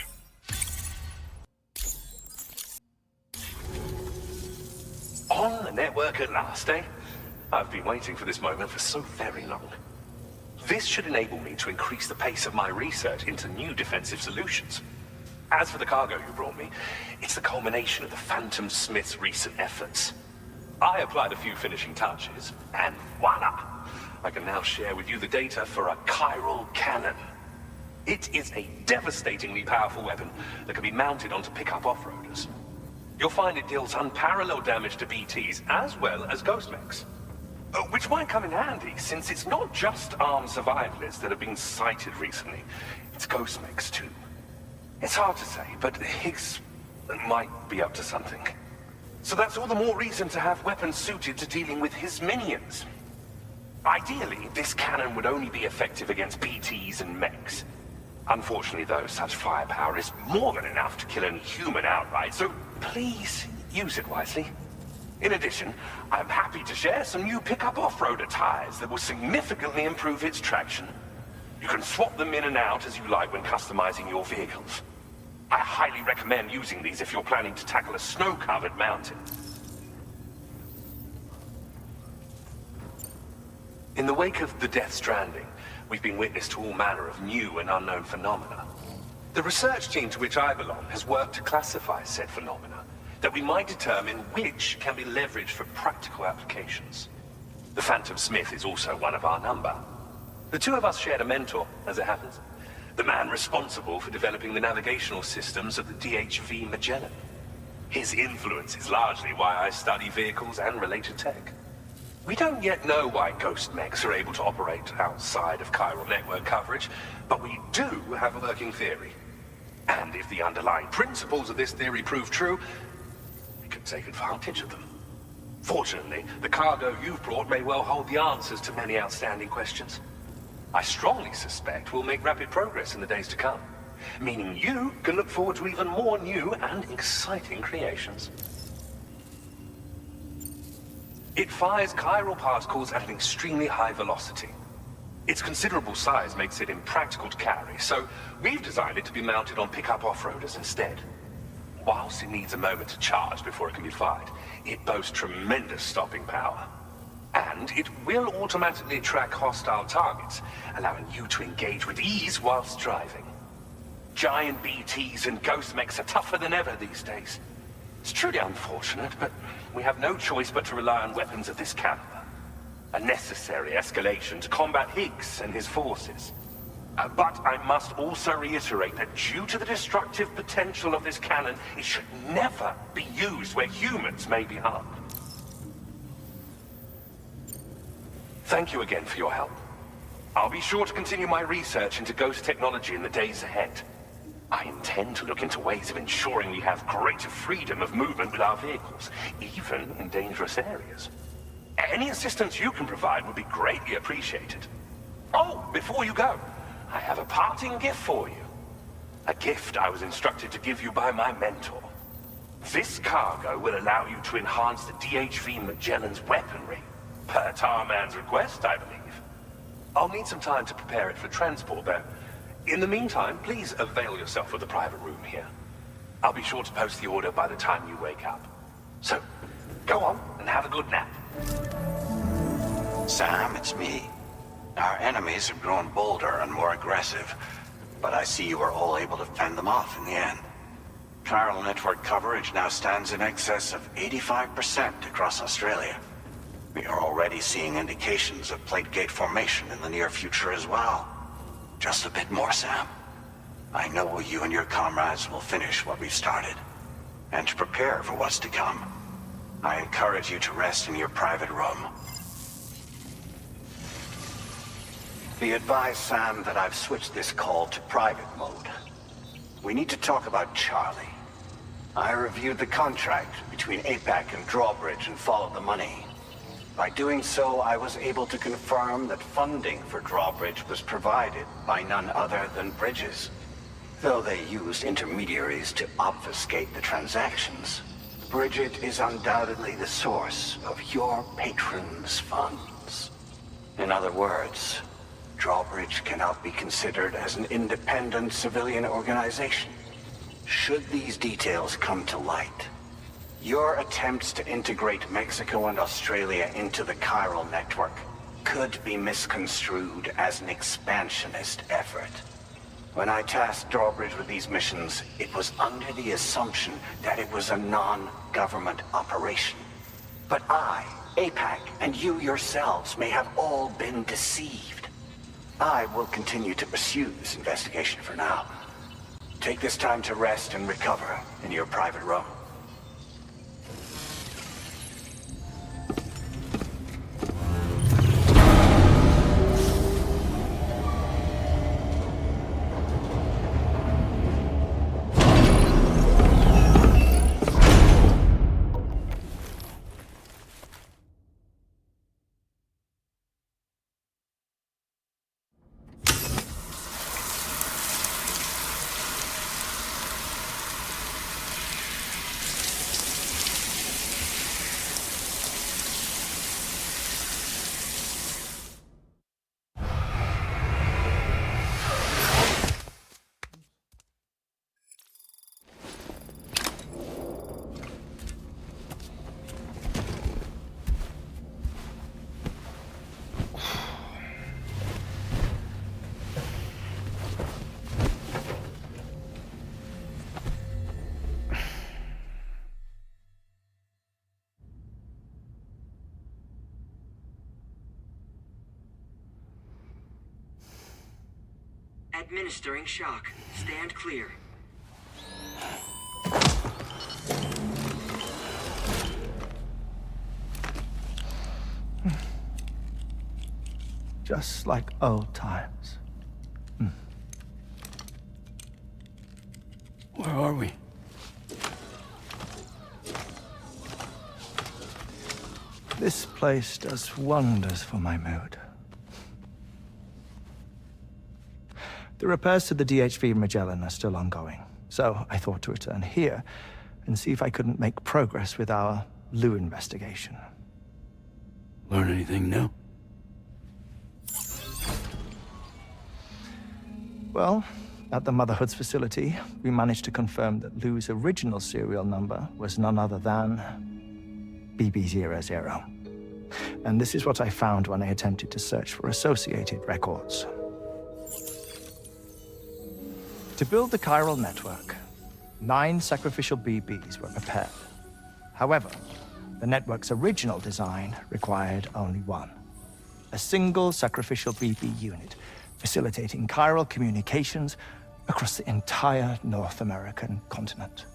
On the network at last, eh? I've been waiting for this moment for so very long. This should enable me to increase the pace of my research into new defensive solutions. As for the cargo you brought me, it's the culmination of the Phantom Smith's recent efforts. I applied a few finishing touches, and voila! I can now share with you the data for a chiral cannon. It is a devastatingly powerful weapon that can be mounted onto pickup off-roaders. You'll find it deals unparalleled damage to BTs as well as ghost mechs. Which might come in handy, since it's not just armed survivalists that have been sighted recently. It's ghost mechs too. It's hard to say, but Higgs might be up to something. So that's all the more reason to have weapons suited to dealing with his minions. Ideally, this cannon would only be effective against BTs and mechs. Unfortunately, though, such firepower is more than enough to kill any human outright, so please use it wisely. In addition, I'm happy to share some new pickup off-roader tires that will significantly improve its traction. You can swap them in and out as you like when customizing your vehicles. I highly recommend using these if you're planning to tackle a snow-covered mountain. In the wake of the Death Stranding, we've been witness to all manner of new and unknown phenomena. The research team to which I belong has worked to classify said phenomena, that we might determine which can be leveraged for practical applications. The Phantom Smith is also one of our number. The two of us shared a mentor, as it happens. The man responsible for developing the navigational systems of the DHV Magellan. His influence is largely why I study vehicles and related tech. We don't yet know why ghost mechs are able to operate outside of chiral network coverage, but we do have a working theory. And if the underlying principles of this theory prove true, we can take advantage of them. Fortunately, the cargo you've brought may well hold the answers to many outstanding questions. I strongly suspect we'll make rapid progress in the days to come, meaning you can look forward to even more new and exciting creations. It fires chiral particles at an extremely high velocity. Its considerable size makes it impractical to carry, so we've designed it to be mounted on pickup off-roaders instead. Whilst it needs a moment to charge before it can be fired, it boasts tremendous stopping power. And it will automatically track hostile targets, allowing you to engage with ease whilst driving. Giant BTs and ghost mechs are tougher than ever these days. It's truly unfortunate, but we have no choice but to rely on weapons of this caliber. A necessary escalation to combat Higgs and his forces. But I must also reiterate that due to the destructive potential of this cannon, it should never be used where humans may be harmed. Thank you again for your help. I'll be sure to continue my research into ghost technology in the days ahead. I intend to look into ways of ensuring we have greater freedom of movement with our vehicles, even in dangerous areas. Any assistance you can provide would be greatly appreciated. Oh, before you go, I have a parting gift for you. A gift I was instructed to give you by my mentor. This cargo will allow you to enhance the DHV Magellan's weaponry, per Tarman's request, I believe. I'll need some time to prepare it for transport, though. In the meantime, please avail yourself of the private room here. I'll be sure to post the order by the time you wake up. So, go on and have a good nap. Sam, it's me. Our enemies have grown bolder and more aggressive, but I see you were all able to fend them off in the end. Chiral network coverage now stands in excess of 85% across Australia. We are already seeing indications of plate gate formation in the near future as well. Just a bit more, Sam. I know you and your comrades will finish what we've started. And to prepare for what's to come, I encourage you to rest in your private room. Be advised, Sam, that I've switched this call to private mode. We need to talk about Charlie. I reviewed the contract between APAC and Drawbridge and followed the money. By doing so, I was able to confirm that funding for Drawbridge was provided by none other than Bridges. Though they used intermediaries to obfuscate the transactions, Bridget is undoubtedly the source of your patrons' funds. In other words, Drawbridge cannot be considered as an independent civilian organization. Should these details come to light, your attempts to integrate Mexico and Australia into the chiral network could be misconstrued as an expansionist effort. When I tasked Drawbridge with these missions, it was under the assumption that it was a non-government operation. But I, APAC, and you yourselves may have all been deceived. I will continue to pursue this investigation for now. Take this time to rest and recover in your private room. Administering shock. Stand clear. Just like old times. Where are we? This place does wonders for my mood. The repairs to the DHV Magellan are still ongoing, so I thought to return here and see if I couldn't make progress with our Lou investigation. Learn anything new? Well, at the Motherhood's facility, we managed to confirm that Lou's original serial number was none other than BB00. And this is what I found when I attempted to search for associated records. To build the chiral network, 9 sacrificial BBs were prepared. However, the network's original design required only 1. A single sacrificial BB unit facilitating chiral communications across the entire North American continent.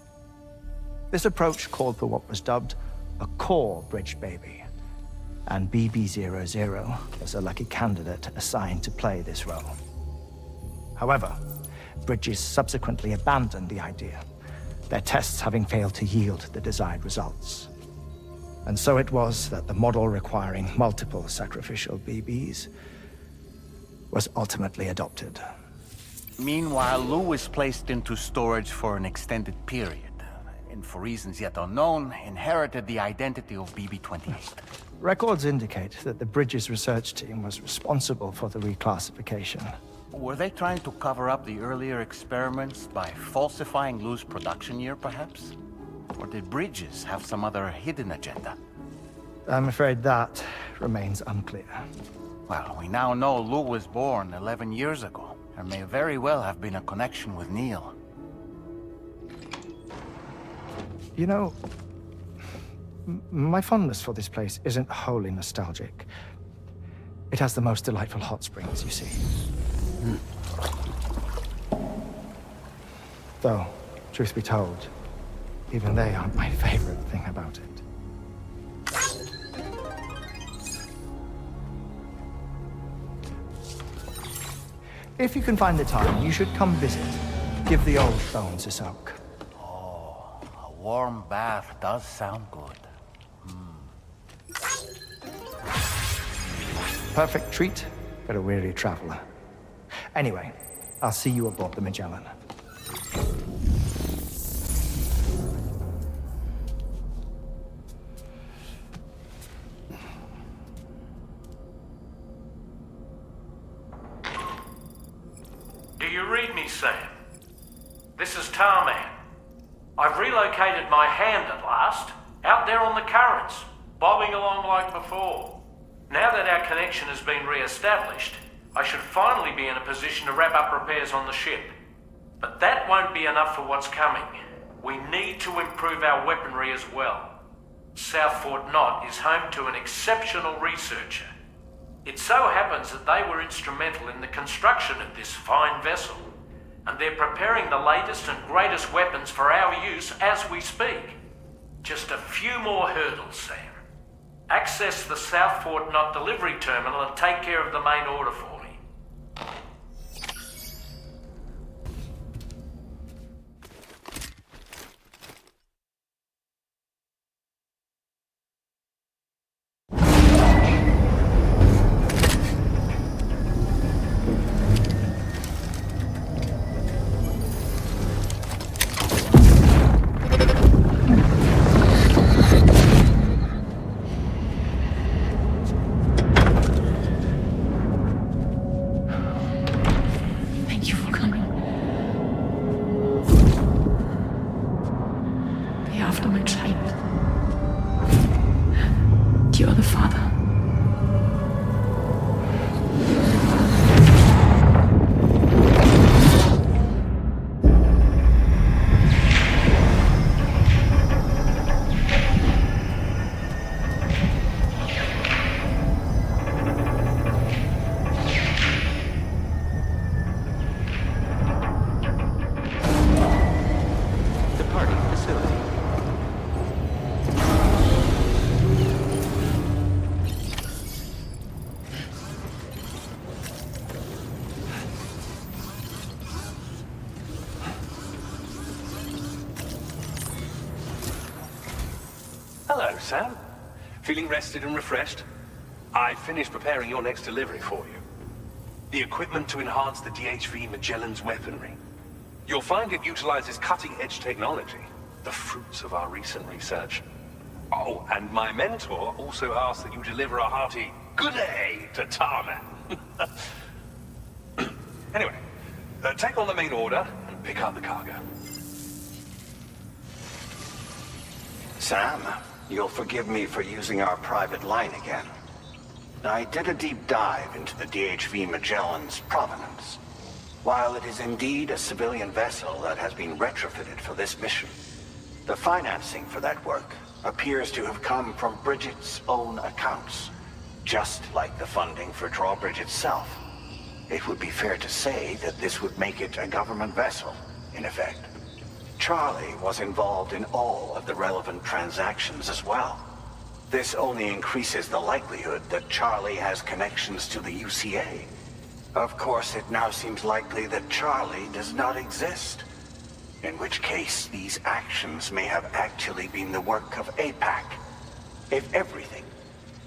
This approach called for what was dubbed a core bridge baby, and BB-00 was a lucky candidate assigned to play this role. However, Bridges subsequently abandoned the idea, their tests having failed to yield the desired results. And so it was that the model requiring multiple sacrificial BBs was ultimately adopted. Meanwhile, Lou was placed into storage for an extended period, and for reasons yet unknown, inherited the identity of BB-28. Records indicate that the Bridges research team was responsible for the reclassification. Were they trying to cover up the earlier experiments by falsifying Lou's production year, perhaps? Or did Bridges have some other hidden agenda? I'm afraid that remains unclear. Well, we now know Lou was born 11 years ago. There may very well have been a connection with Neil. You know, my fondness for this place isn't wholly nostalgic. It has the most delightful hot springs, you see. Though, truth be told, even they aren't my favorite thing about it. If you can find the time, you should come visit. Give the old bones a soak. Oh, a warm bath does sound good. Perfect treat for a weary traveler. Anyway, I'll see you aboard the Magellan. Do you read me, Sam? This is Tarman. I've relocated my hand at last, out there on the currents, bobbing along like before. Now that our connection has been re-established, I should finally be in a position to wrap up repairs on the ship. But that won't be enough for what's coming. We need to improve our weaponry as well. South Fort Knott is home to an exceptional researcher. It so happens that they were instrumental in the construction of this fine vessel, and they're preparing the latest and greatest weapons for our use as we speak. Just a few more hurdles, Sam. Access the South Fort Knott delivery terminal and take care of the main order for me. Hello, Sam. Feeling rested and refreshed? I finished preparing your next delivery for you. The equipment to enhance the DHV Magellan's weaponry. You'll find it utilizes cutting-edge technology, the fruits of our recent research. Oh, and my mentor also asked that you deliver a hearty good day to Tarman. Anyway, take on the main order and pick up the cargo. Sam, you'll forgive me for using our private line again. I did a deep dive into the DHV Magellan's provenance. While it is indeed a civilian vessel that has been retrofitted for this mission, the financing for that work appears to have come from Bridget's own accounts, just like the funding for Drawbridge itself. It would be fair to say that this would make it a government vessel, in effect. Charlie was involved in all of the relevant transactions as well. This only increases the likelihood that Charlie has connections to the UCA. Of course, it now seems likely that Charlie does not exist. In which case, these actions may have actually been the work of APAC. If everything,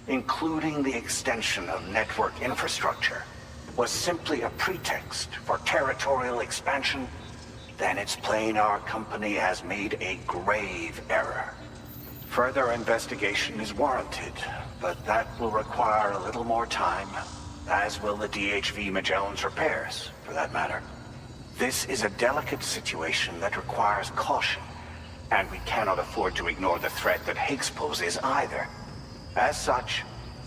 including the extension of network infrastructure, was simply a pretext for territorial expansion, then it's plain our company has made a grave error. Further investigation is warranted, but that will require a little more time, as will the DHV Magellan's repairs, for that matter. This is a delicate situation that requires caution, and we cannot afford to ignore the threat that Higgs poses either. As such,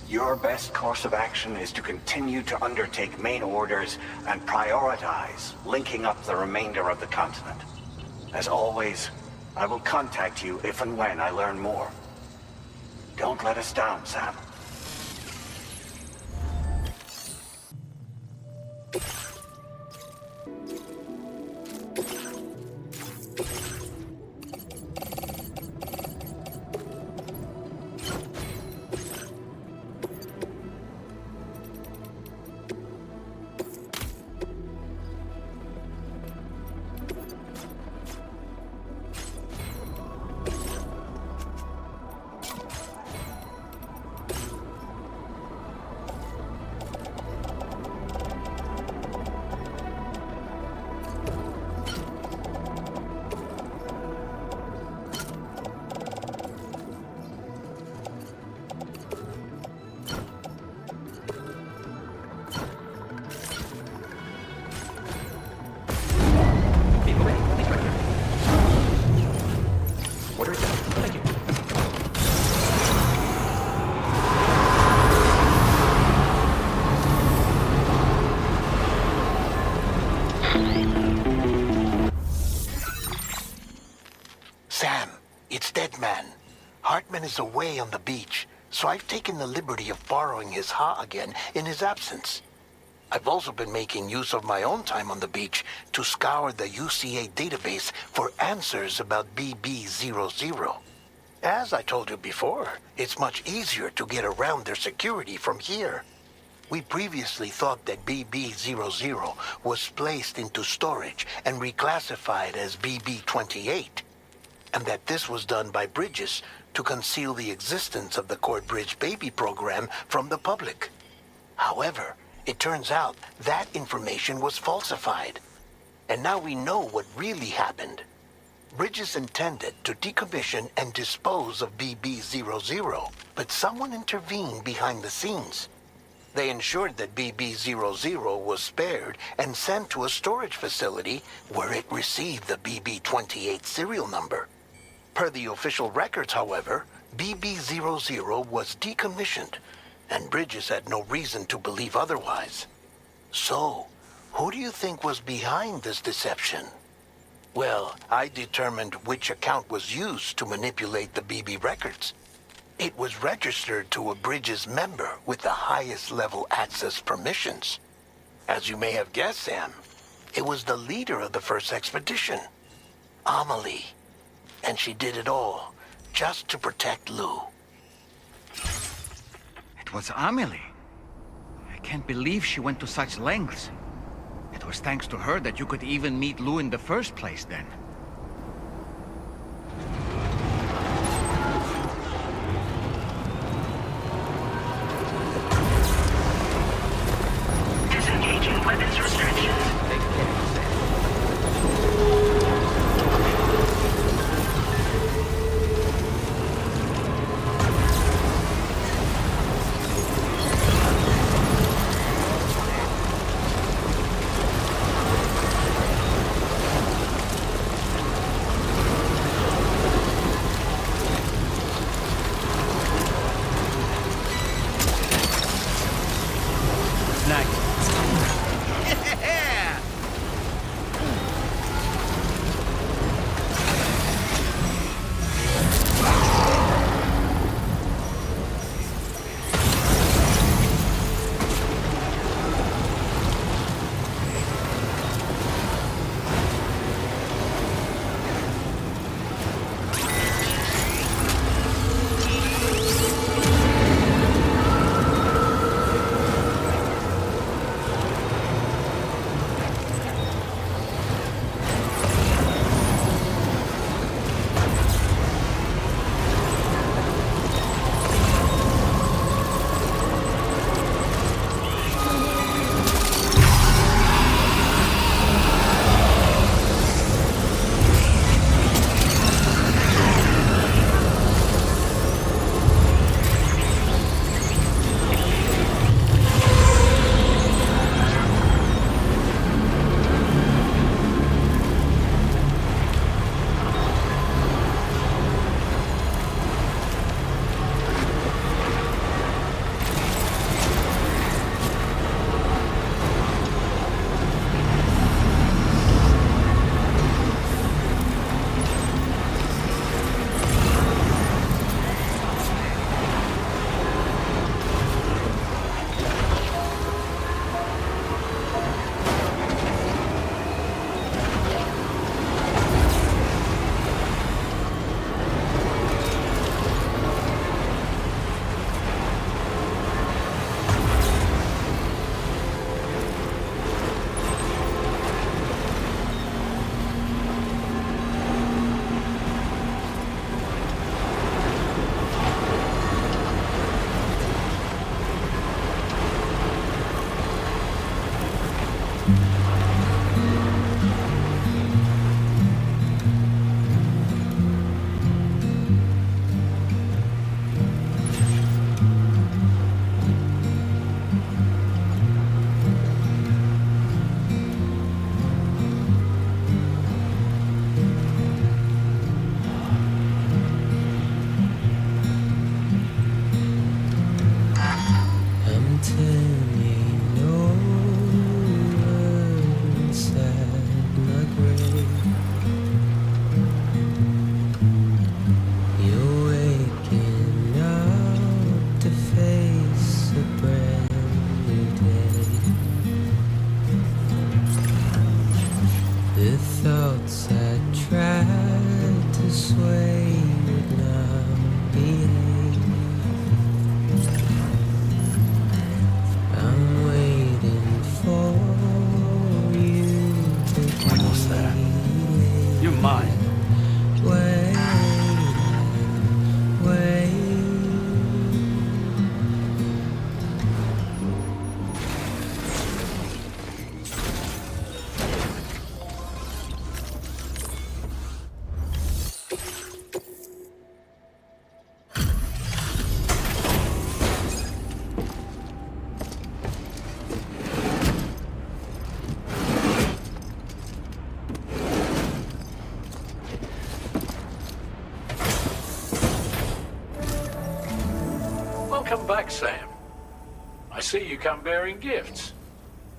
your best course of action is to continue to undertake main orders and prioritize linking up the remainder of the continent. As always, I will contact you if and when I learn more. Don't let us down, Sam. Is away on the beach, so I've taken the liberty of borrowing his Ha again in his absence. I've also been making use of my own time on the beach to scour the UCA database for answers about BB00. As I told you before, it's much easier to get around their security from here. We previously thought that BB00 was placed into storage and reclassified as BB28, and that this was done by Bridges to conceal the existence of the Cord Bridge Baby program from the public. However, it turns out that information was falsified. And now we know what really happened. Bridges intended to decommission and dispose of BB00, but someone intervened behind the scenes. They ensured that BB00 was spared and sent to a storage facility where it received the BB28 serial number. Per the official records, however, BB00 was decommissioned, and Bridges had no reason to believe otherwise. So, who do you think was behind this deception? Well, I determined which account was used to manipulate the BB records. It was registered to a Bridges member with the highest level access permissions. As you may have guessed, Sam, it was the leader of the first expedition, Amelie. And she did it all, just to protect Lou. It was Amelie. I can't believe she went to such lengths. It was thanks to her that you could even meet Lou in the first place, then. Disengaging weapons restrictions. turning over inside my grave. You're waking up to face a brand new day. The thoughts I tried to sway would not behave. I'm waiting for you to Almost there. You're mine. wait. Welcome back, Sam. I see you come bearing gifts.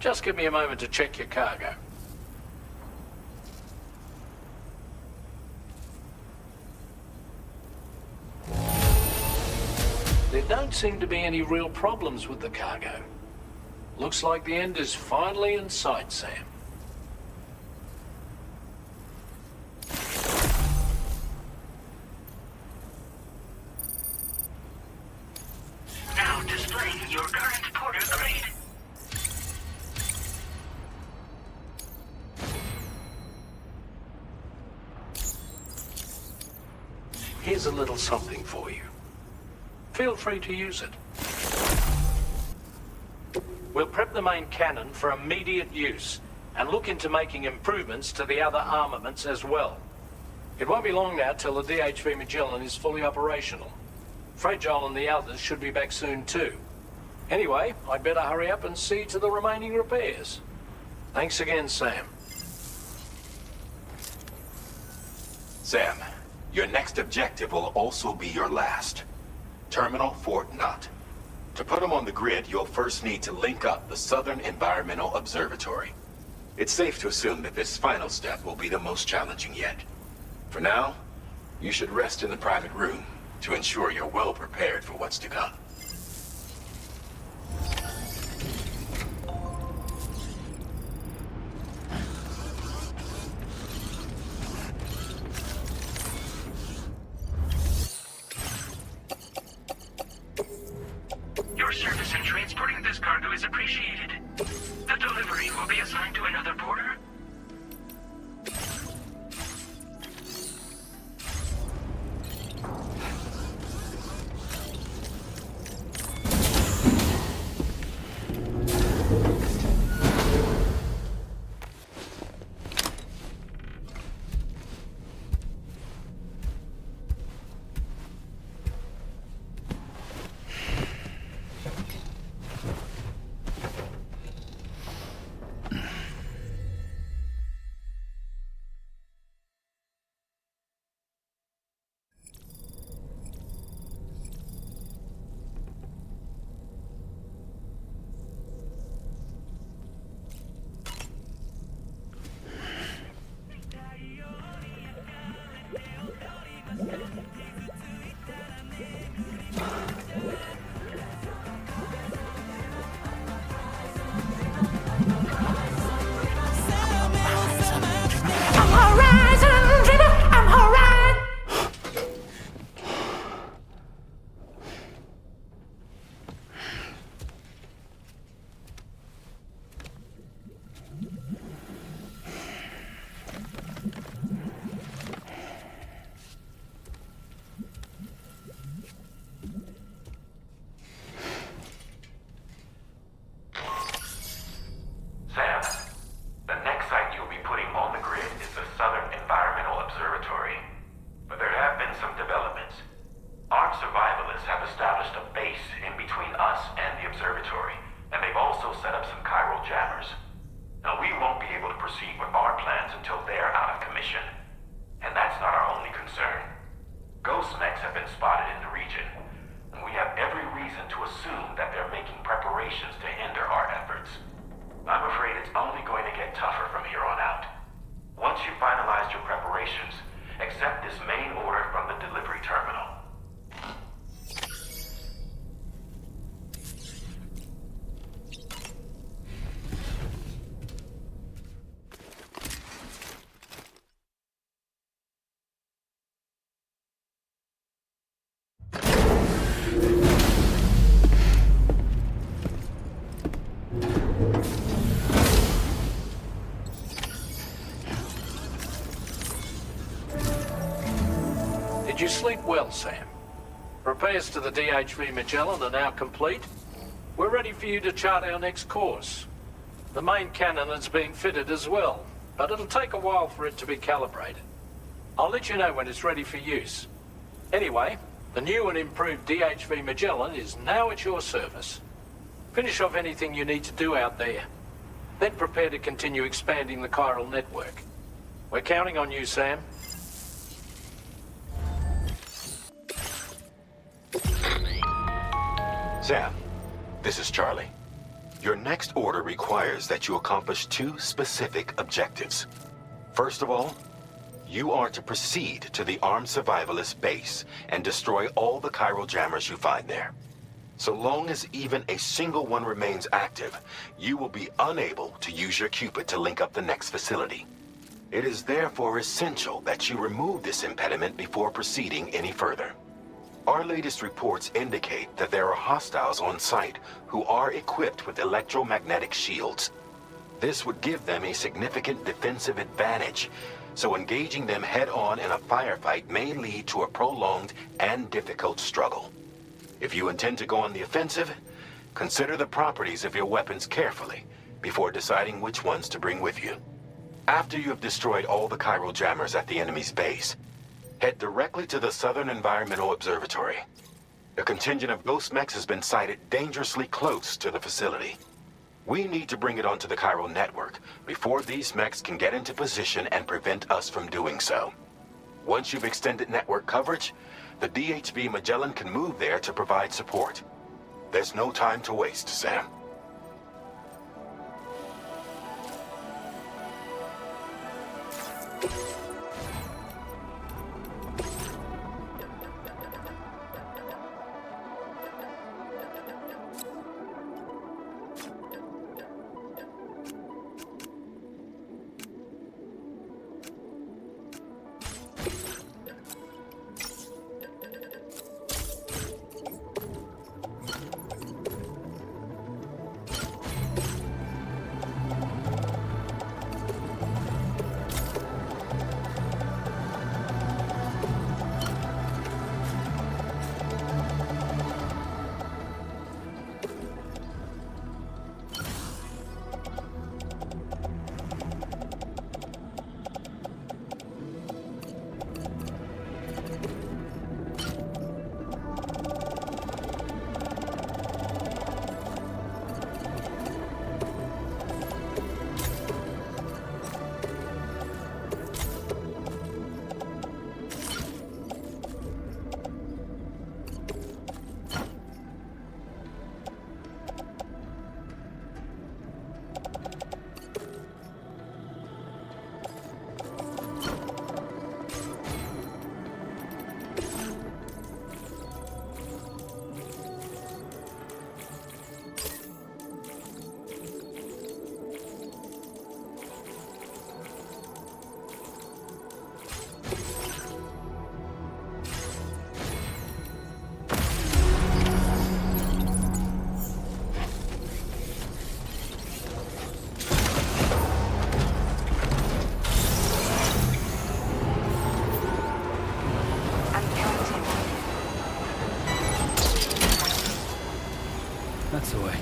Just give me a moment to check your cargo. There don't seem to be any real problems with the cargo. Looks like the end is finally in sight, Sam. Now displaying your current porter grade. Here's a little something for you. Feel free to use it. We'll prep the main cannon for immediate use and look into making improvements to the other armaments as well. It won't be long now till the DHV Magellan is fully operational. Fragile and the others should be back soon too. Anyway, I'd better hurry up and see to the remaining repairs. Thanks again, Sam. Sam, your next objective will also be your last. Terminal Fort Knott. To put them on the grid, you'll first need to link up the Southern Environmental Observatory. It's safe to assume that this final step will be the most challenging yet. For now, you should rest in the private room to ensure you're well prepared for what's to come. Your service in transporting this cargo is appreciated. The delivery will be assigned to another porter. Did you sleep well, Sam? Repairs to the DHV Magellan are now complete. We're ready for you to chart our next course. The main cannon is being fitted as well, but it'll take a while for it to be calibrated. I'll let you know when it's ready for use. Anyway, the new and improved DHV Magellan is now at your service. Finish off anything you need to do out there. Then prepare to continue expanding the chiral network. We're counting on you, Sam. Sam, this is Charlie. Your next order requires that you accomplish 2 specific objectives. First of all, you are to proceed to the armed survivalist base and destroy all the chiral jammers you find there. So long as even a single one remains active, you will be unable to use your Cupid to link up the next facility. It is therefore essential that you remove this impediment before proceeding any further. Our latest reports indicate that there are hostiles on site who are equipped with electromagnetic shields. This would give them a significant defensive advantage, so engaging them head-on in a firefight may lead to a prolonged and difficult struggle. If you intend to go on the offensive, consider the properties of your weapons carefully before deciding which ones to bring with you. After you have destroyed all the chiral jammers at the enemy's base, head directly to the Southern Environmental Observatory. A contingent of ghost mechs has been sighted dangerously close to the facility. We need to bring it onto the chiral network before these mechs can get into position and prevent us from doing so. Once you've extended network coverage, the DHV Magellan can move there to provide support. There's no time to waste, Sam. That's the way.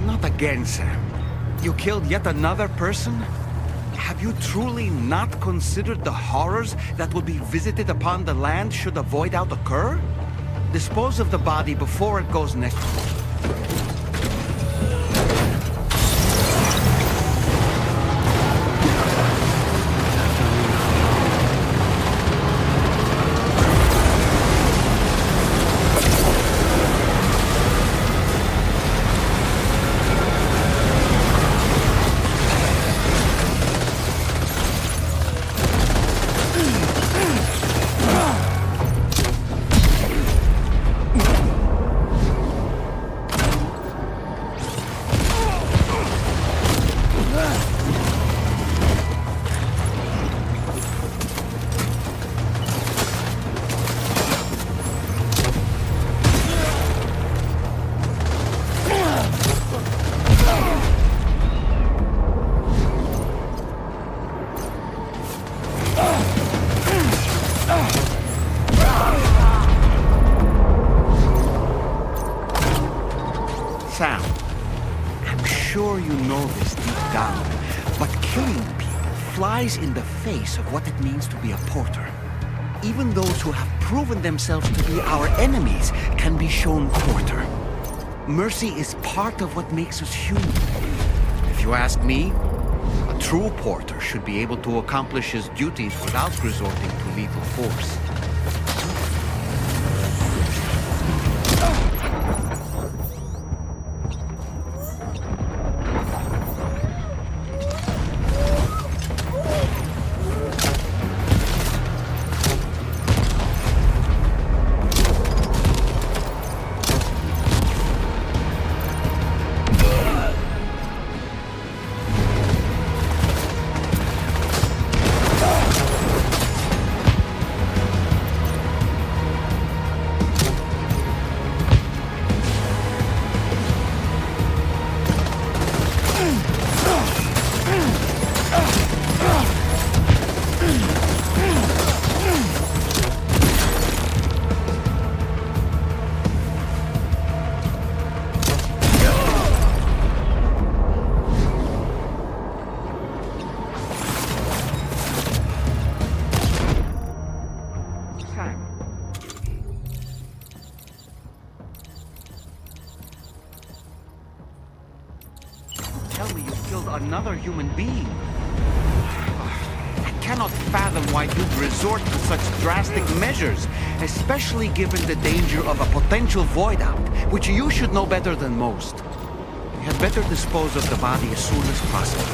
Not again, Sam. You killed yet another person? Have you truly not considered the horrors that will be visited upon the land should a void out occur? Dispose of the body before it goes necrotic. Sam, I'm sure you know this deep down, but killing people flies in the face of what it means to be a porter. Even those who have proven themselves to be our enemies can be shown quarter. Mercy is part of what makes us human. If you ask me, a true porter should be able to accomplish his duties without resorting to lethal force. Tell me you killed another human being. I cannot fathom why you'd resort to such drastic measures, especially given the danger of a potential void out, which you should know better than most. You had better dispose of the body as soon as possible.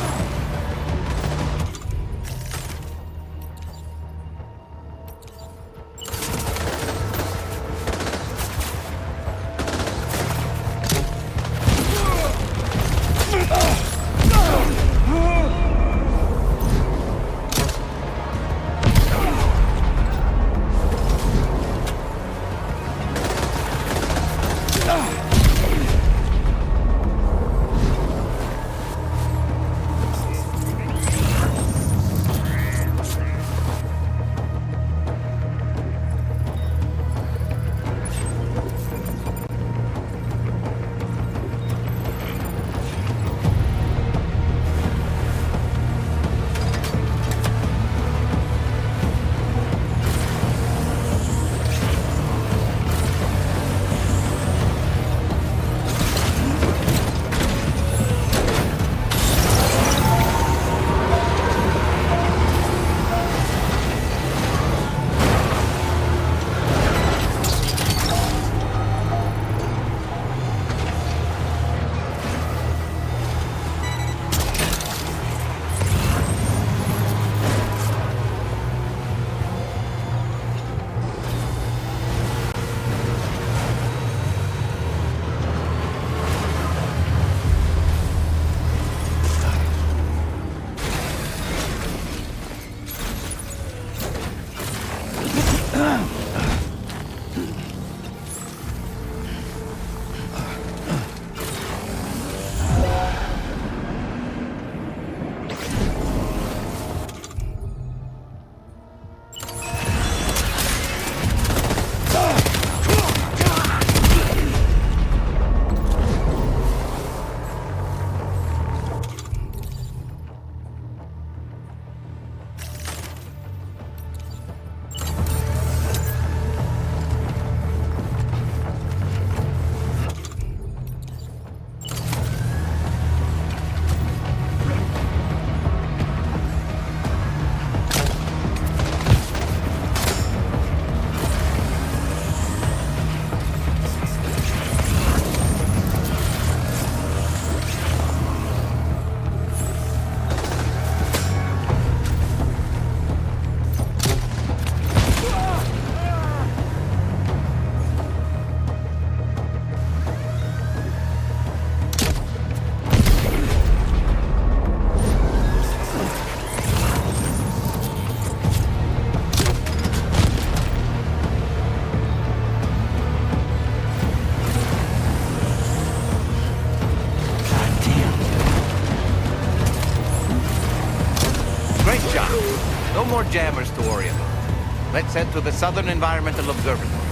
No more jammers to worry about. Let's head to the Southern Environmental Observatory.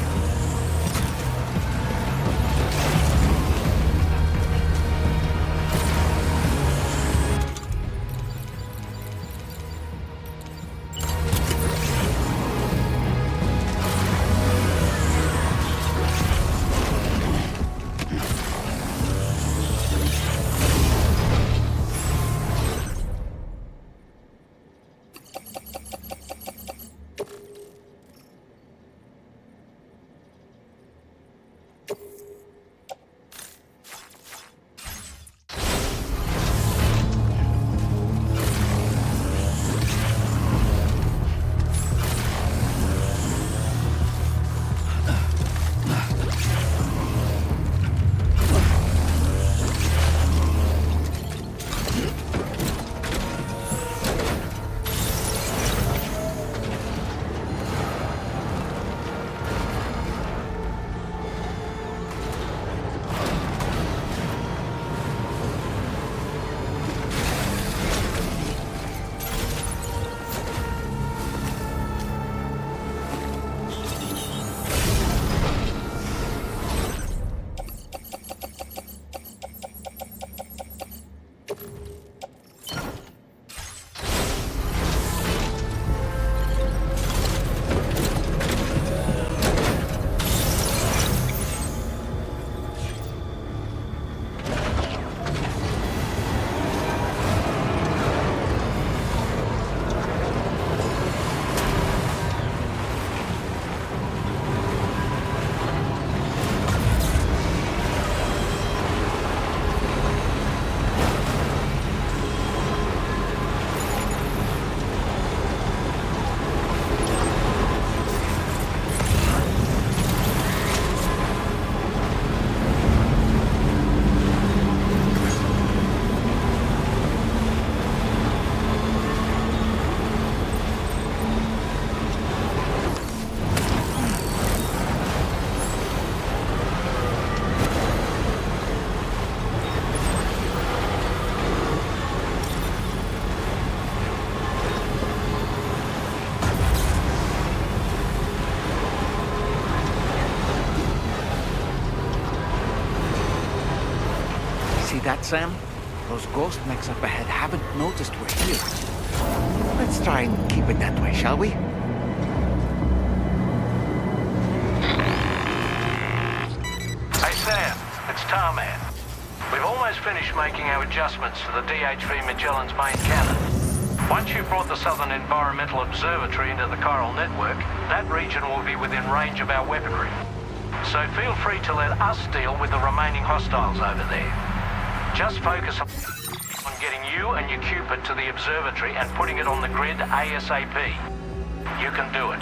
See that, Sam? Those ghost mechs up ahead haven't noticed we're here. Let's try and keep it that way, shall we? Hey Sam, it's Tarman. We've almost finished making our adjustments to the DHV Magellan's main cannon. Once you've brought the Southern Environmental Observatory into the chiral network, that region will be within range of our weaponry. So feel free to let us deal with the remaining hostiles over there. Just focus on getting you and your Cupid to the observatory and putting it on the grid ASAP. You can do it.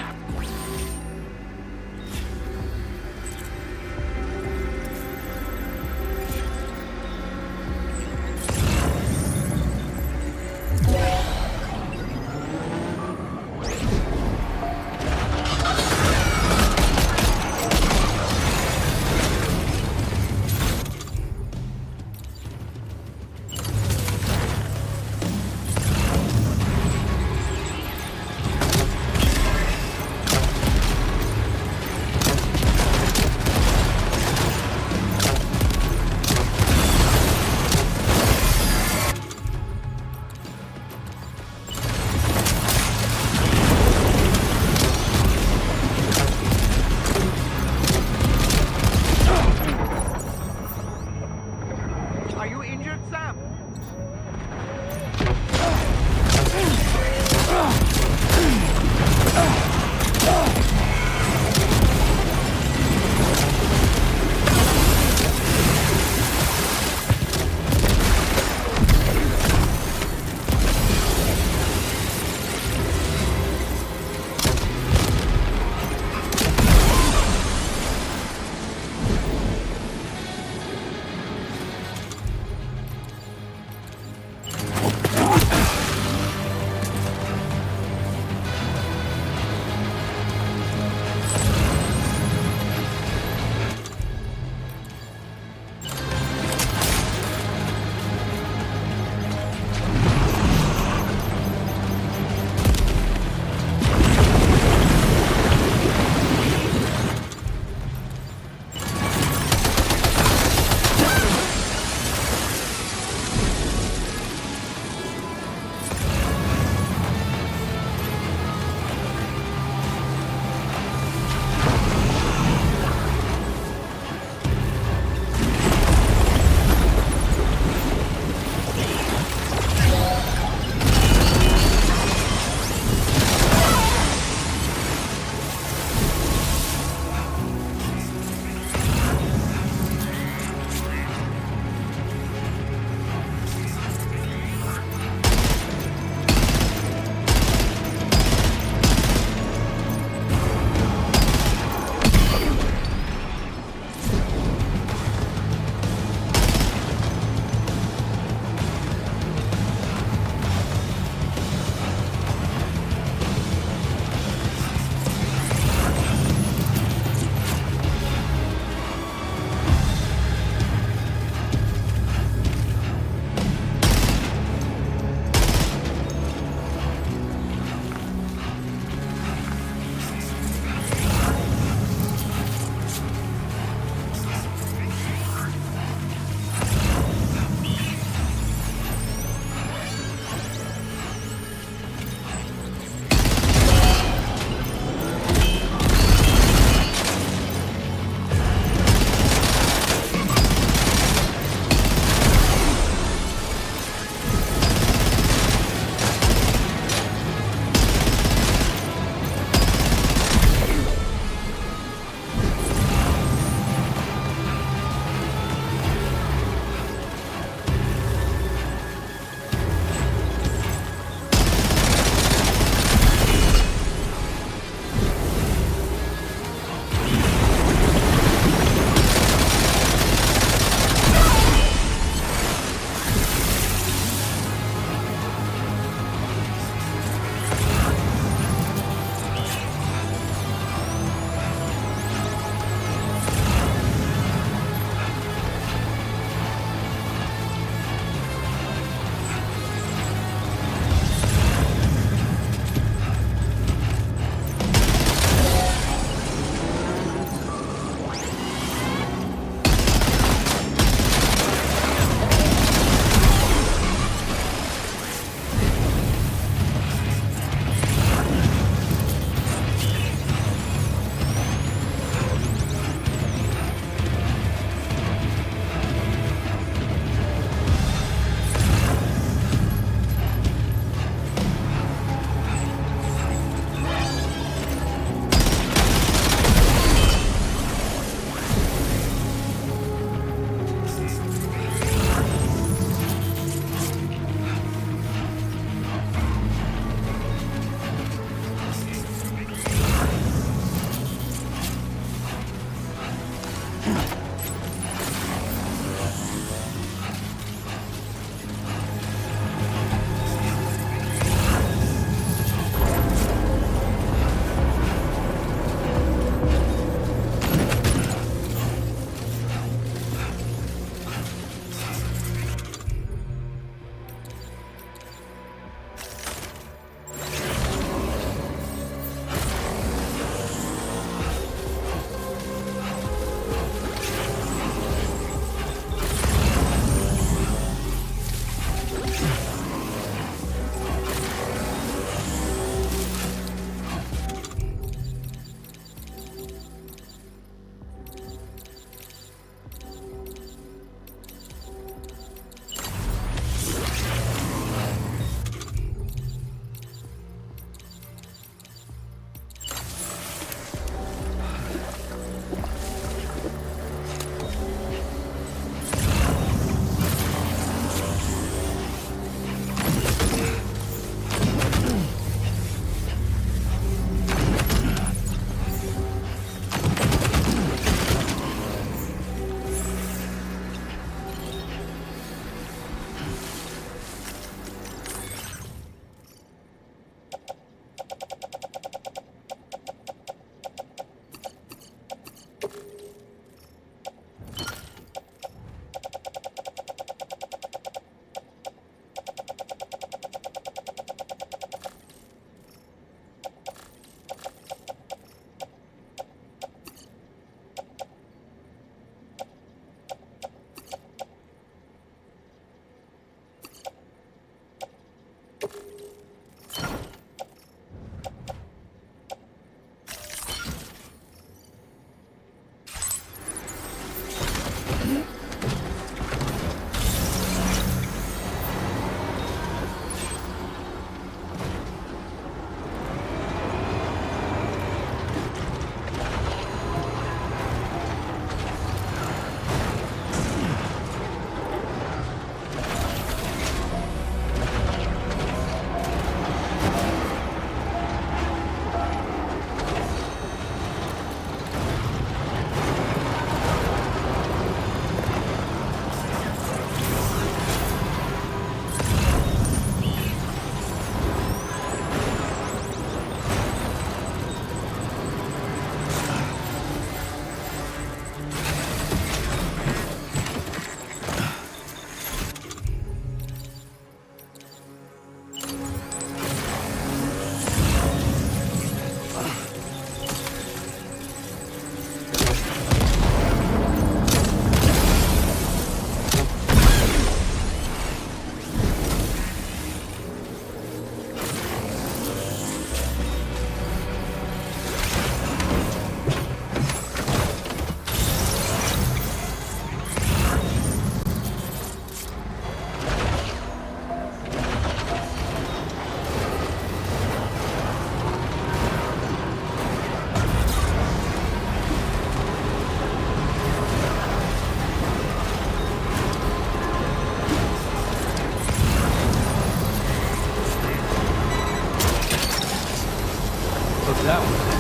that one.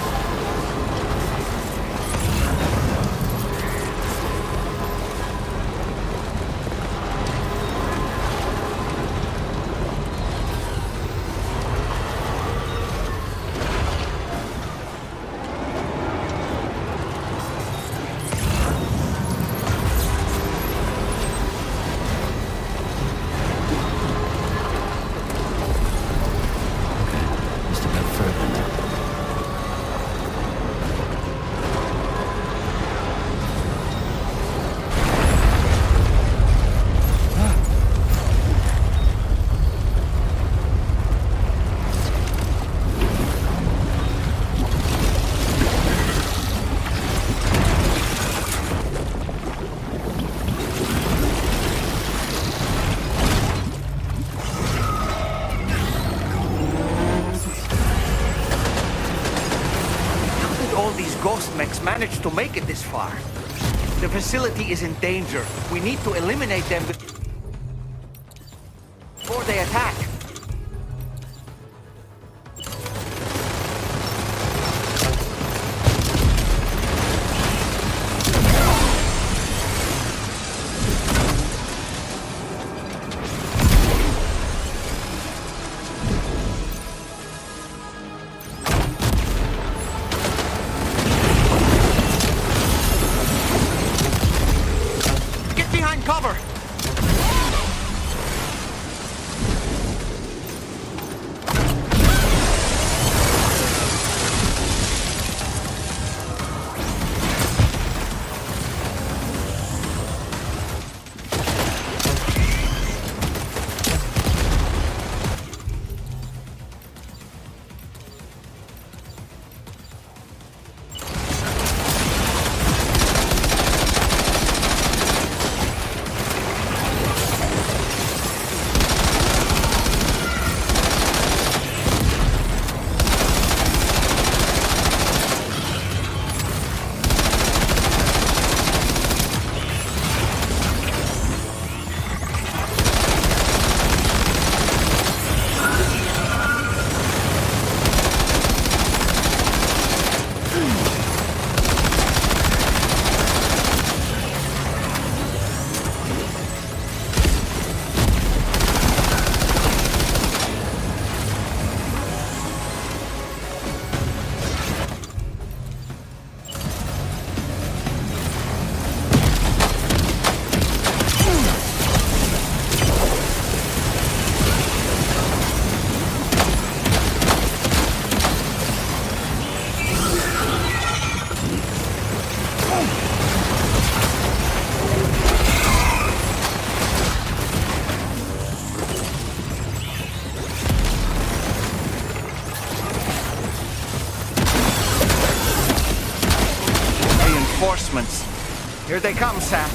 Ghost mechs managed to make it this far. The facility is in danger. We need to eliminate them before they attack. cover! Reinforcements. Here they come, Sam.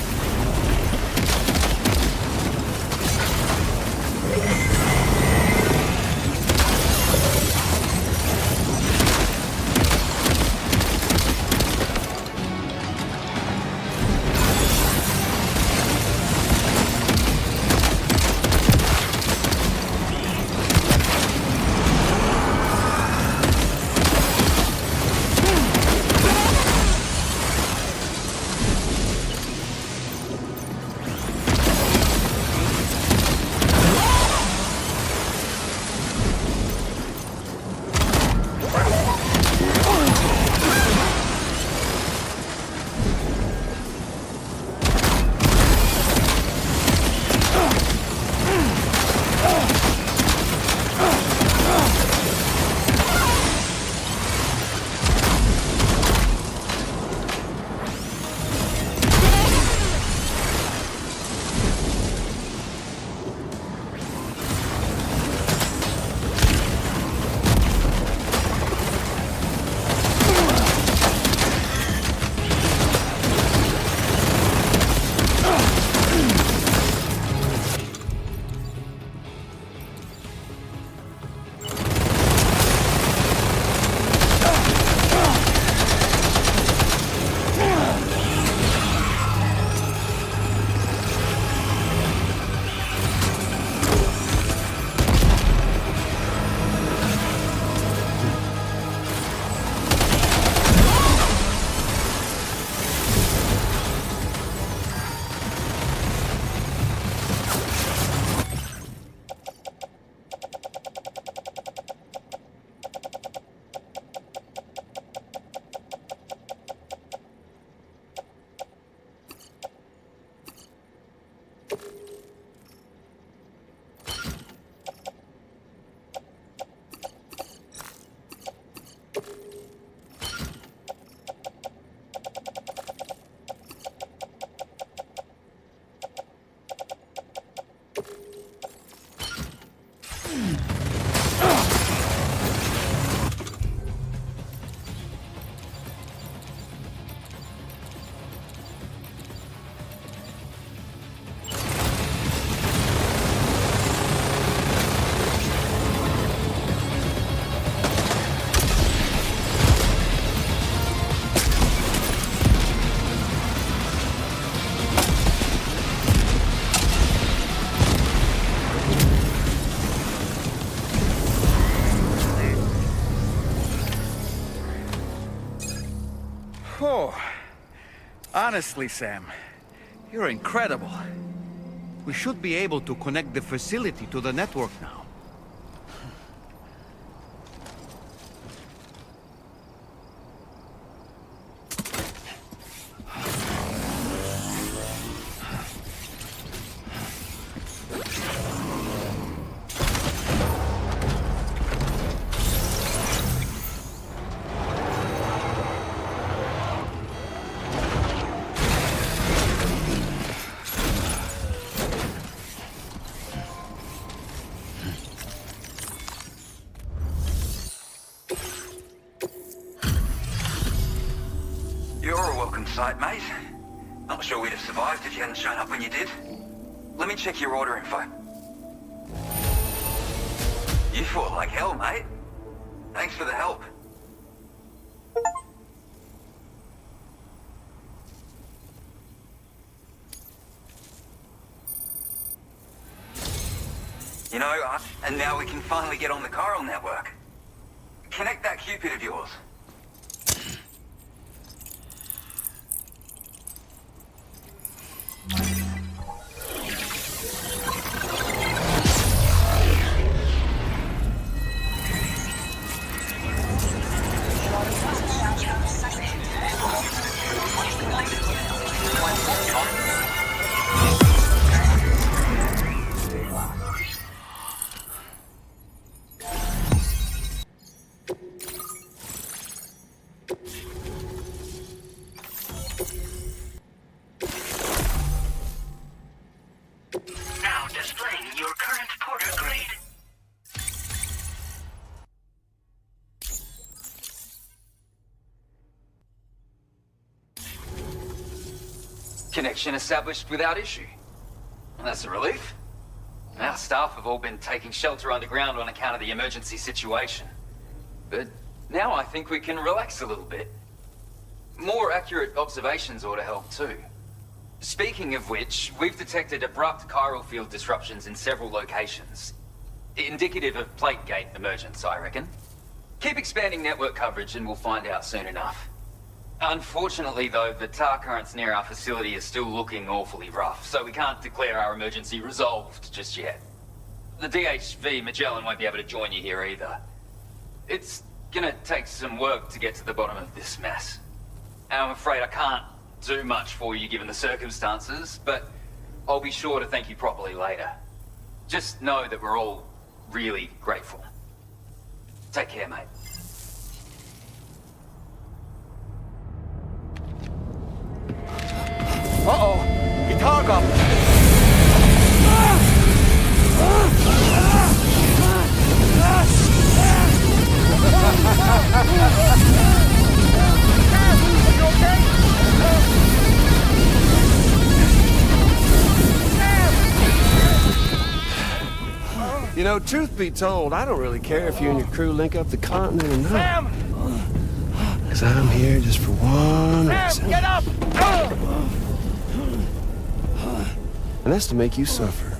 Oh, honestly, Sam, you're incredible. We should be able to connect the facility to the network now. sight, mate. Not sure we'd have survived if you hadn't shown up when you did. Let me check your order info. You fought like hell, mate. Thanks for the help. You know, and now we can finally get on the chiral network. Connect that Cupid of yours. Now displaying your current porter grade. Connection established without issue. Well, that's a relief. Our staff have all been taking shelter underground on account of the emergency situation. But now I think we can relax a little bit. More accurate observations ought to help too. Speaking of which, we've detected abrupt chiral field disruptions in several locations. Indicative of plate gate emergence, I reckon. Keep expanding network coverage and we'll find out soon enough. Unfortunately, though, the tar currents near our facility are still looking awfully rough, so we can't declare our emergency resolved just yet. The DHV Magellan won't be able to join you here either. It's gonna take some work to get to the bottom of this mess. And I'm afraid I can't do much for you given the circumstances, but I'll be sure to thank you properly later. Just know that we're all really grateful. Take care, mate. Uh-oh! Guitar goblin! You know, truth be told, I don't really care if you and your crew link up the continent or not. Sam! Because I'm here just for one reason. Sam, get up! And that's to make you suffer.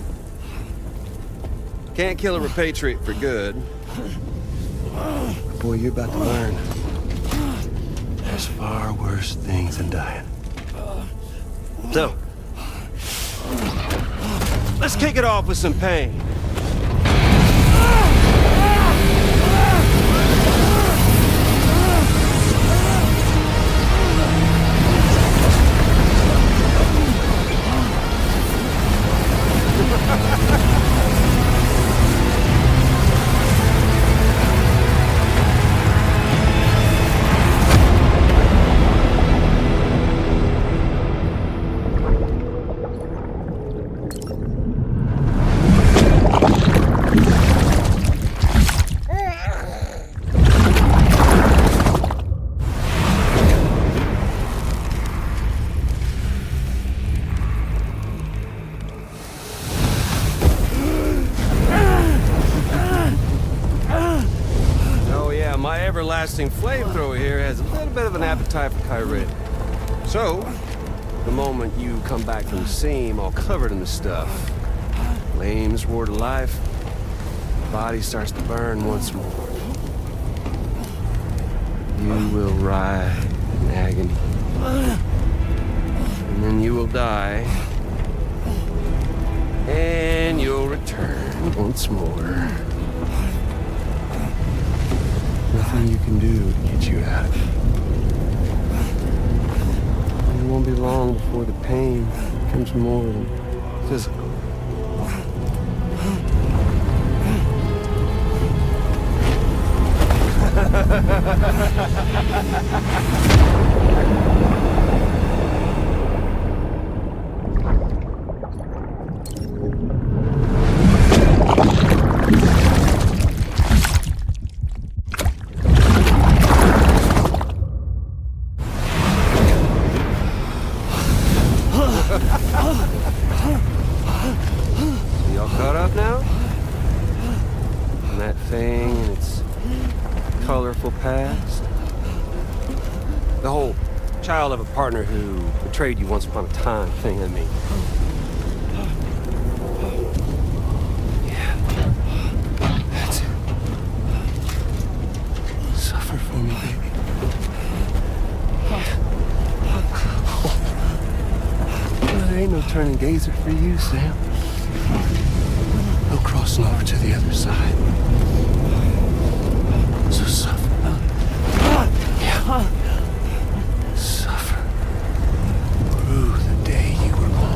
Can't kill a repatriate for good. But boy, you're about to learn. There's far worse things than dying. So, let's kick it off with some pain. Everlasting flamethrower here has a little bit of an appetite for Kyrie. So, the moment you come back from the seam all covered in the stuff, flames roar to life, the body starts to burn once more. You will writhe in agony. And then you will die. And you'll return once more. Nothing you can do to get you out of it. And it won't be long before the pain becomes more than physical. So y'all caught up now? And that thing and its colorful past? The whole child of a partner who betrayed you once upon a time thing, I mean. Yeah. That's it. Suffer for me, baby. Well, there ain't no turning gazer for you, Sam. No crossing over to the other side. So suffer. Yeah. Suffer through the day you were born.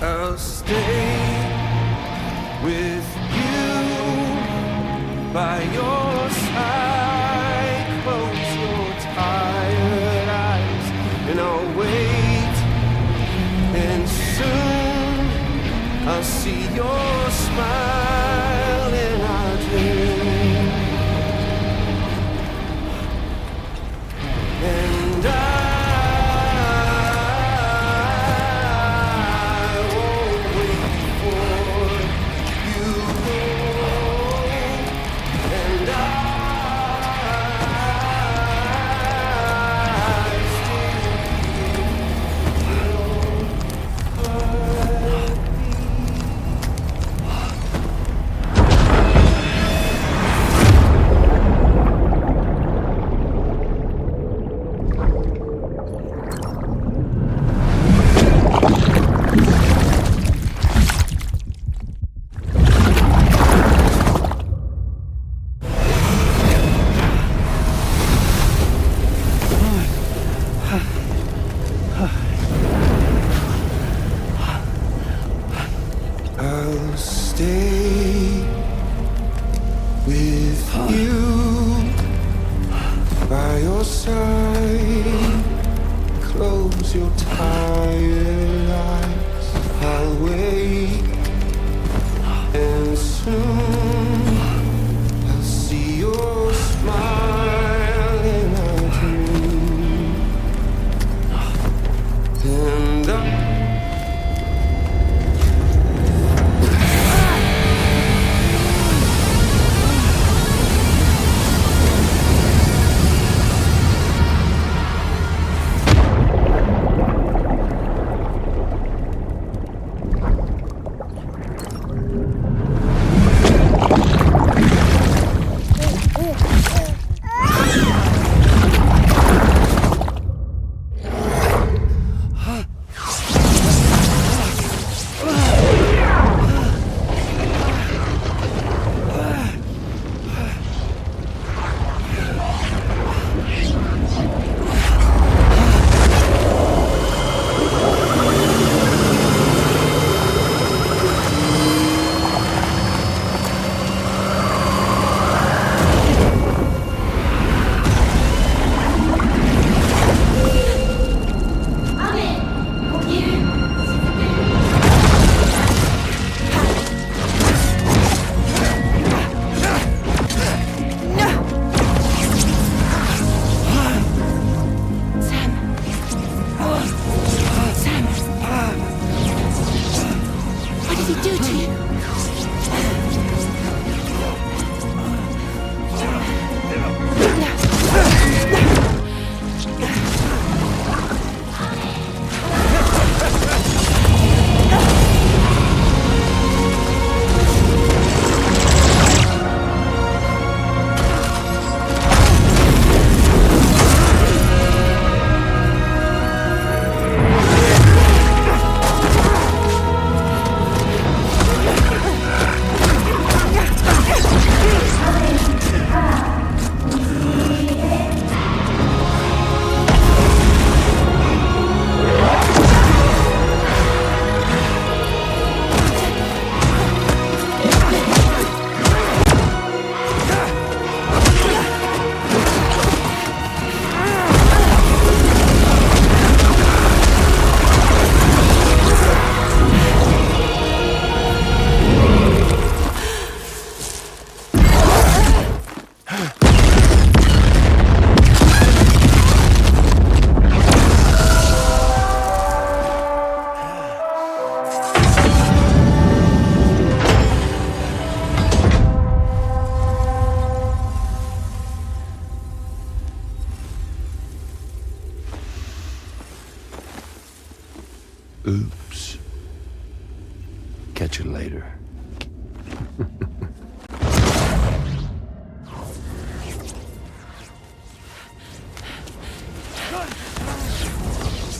I'll stay with you by your side. Close your tired eyes and I'll wait. And soon I'll see your smile in our dream. And Oops. Catch you later.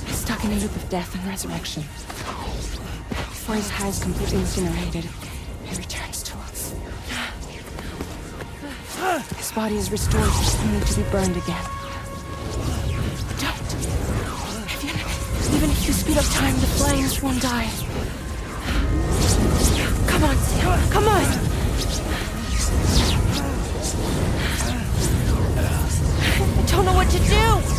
Stuck in a loop of death and resurrection. Before his high is completely incinerated, he returns to us. His body is restored, only to be burned again. Don't! Even if you speed up time, the flames won't die. Come on, Sam, come on! I don't know what to do!